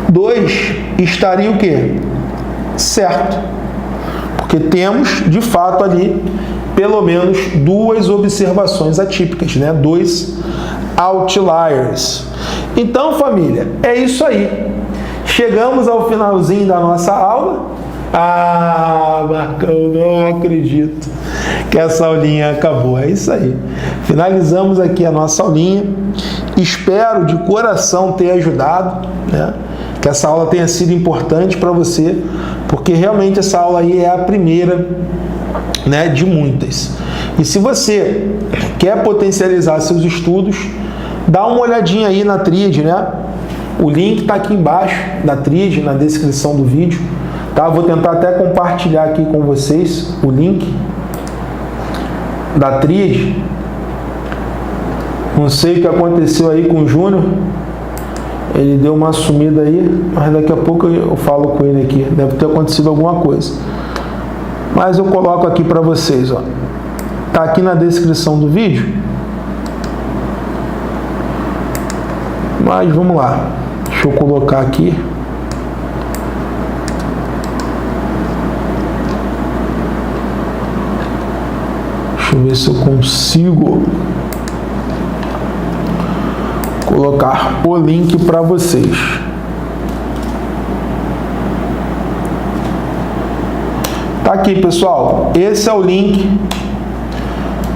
2 estaria o quê? Certo. Porque temos, de fato, ali pelo menos 2 observações atípicas, né? 2 outliers. Então, família, é isso aí. Chegamos ao finalzinho da nossa aula. Ah, Marcão, não acredito que essa aulinha acabou. É isso aí. Finalizamos aqui a nossa aulinha. Espero de coração ter ajudado, né? Que essa aula tenha sido importante para você, porque realmente essa aula aí é a primeira, né, de muitas. E se você quer potencializar seus estudos, dá uma olhadinha aí na tríade, né? O link está aqui embaixo da tríade, na descrição do vídeo. Tá? Vou tentar até compartilhar aqui com vocês o link da tríade. Não sei o que aconteceu aí com o Júnior. Ele deu uma sumida aí, mas daqui a pouco eu falo com ele aqui. Deve ter acontecido alguma coisa. Mas eu coloco aqui para vocês, ó. Tá aqui na descrição do vídeo. Mas vamos lá. Deixa eu colocar aqui. Deixa eu ver se eu consigo colocar o link para vocês. Tá aqui, pessoal. Esse é o link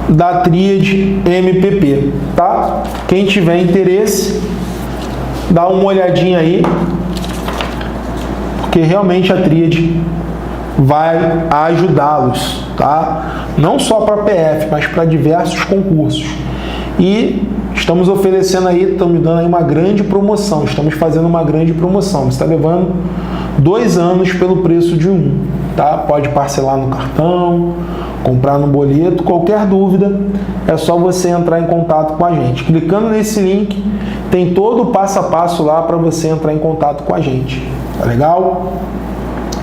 da tríade MPP, tá? Quem tiver interesse, dá uma olhadinha aí, porque realmente a tríade vai ajudá-los, tá? Não só para PF, mas para diversos concursos. E estamos oferecendo aí, estamos dando aí uma grande promoção, estamos fazendo uma grande promoção. Você está levando 2 anos pelo preço de 1, tá? Pode parcelar no cartão, comprar no boleto. Qualquer dúvida, é só você entrar em contato com a gente. Clicando nesse link, tem todo o passo a passo lá para você entrar em contato com a gente. Tá legal?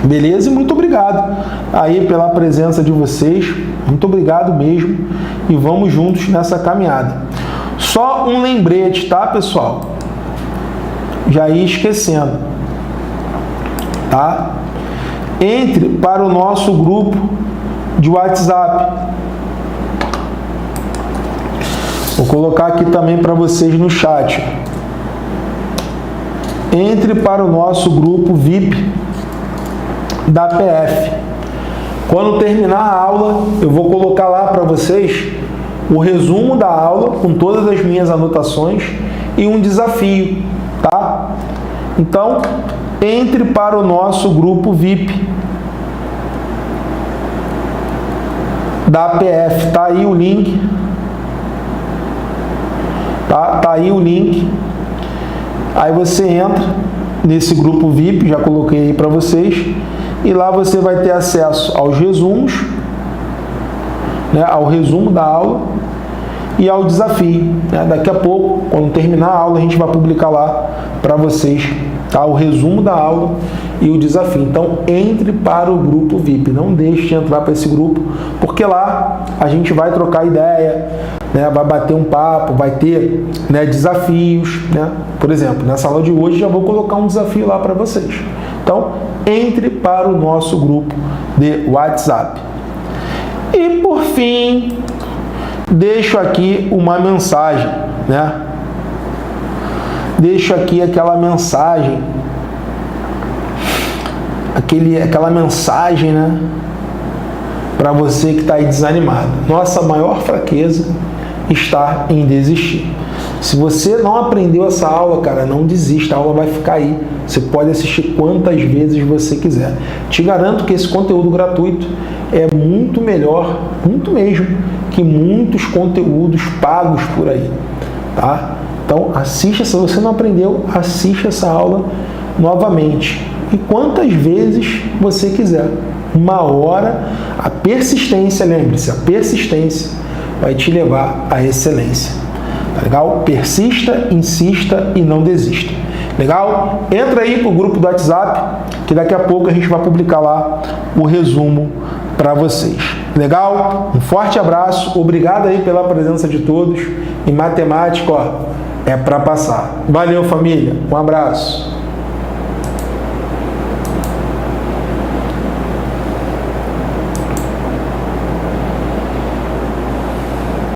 Beleza? E muito obrigado aí pela presença de vocês. Muito obrigado mesmo. E vamos juntos nessa caminhada. Só um lembrete, tá, pessoal? Já ia esquecendo. Tá? Entre para o nosso grupo de WhatsApp. Vou colocar aqui também para vocês no chat. Entre para o nosso grupo VIP da PF. Quando terminar a aula, eu vou colocar lá para vocês o resumo da aula com todas as minhas anotações e um desafio, tá? Então, entre para o nosso grupo VIP da PF. Tá aí o link. Tá aí o link. Aí você entra nesse grupo VIP, já coloquei aí para vocês, e lá você vai ter acesso aos resumos, né, ao resumo da aula e ao desafio, né? Daqui a pouco, quando terminar a aula, a gente vai publicar lá para vocês, tá? O resumo da aula e o desafio. Então, entre para o grupo VIP, não deixe de entrar para esse grupo, porque lá a gente vai trocar ideia, né? Vai bater um papo, vai ter, né, desafios, né? Por exemplo, nessa aula de hoje já vou colocar um desafio lá para vocês. Então, entre para o nosso grupo de WhatsApp. E por fim, deixo aqui uma mensagem, né? Deixo aqui aquela mensagem, aquela mensagem, né? Para você que está aí desanimado. Nossa maior fraqueza está em desistir. Se você não aprendeu essa aula, cara, não desista, a aula vai ficar aí. Você pode assistir quantas vezes você quiser. Te garanto que esse conteúdo gratuito é muito melhor, muito mesmo, que muitos conteúdos pagos por aí, tá? Então, assista, se você não aprendeu, assista essa aula novamente. E quantas vezes você quiser. Uma hora, a persistência, lembre-se, a persistência vai te levar à excelência. Tá legal? Persista, insista e não desista. Legal? Entra aí pro grupo do WhatsApp, que daqui a pouco a gente vai publicar lá o resumo para vocês. Legal? Um forte abraço, obrigado aí pela presença de todos. E matemática, ó, é para passar. Valeu, família. Um abraço.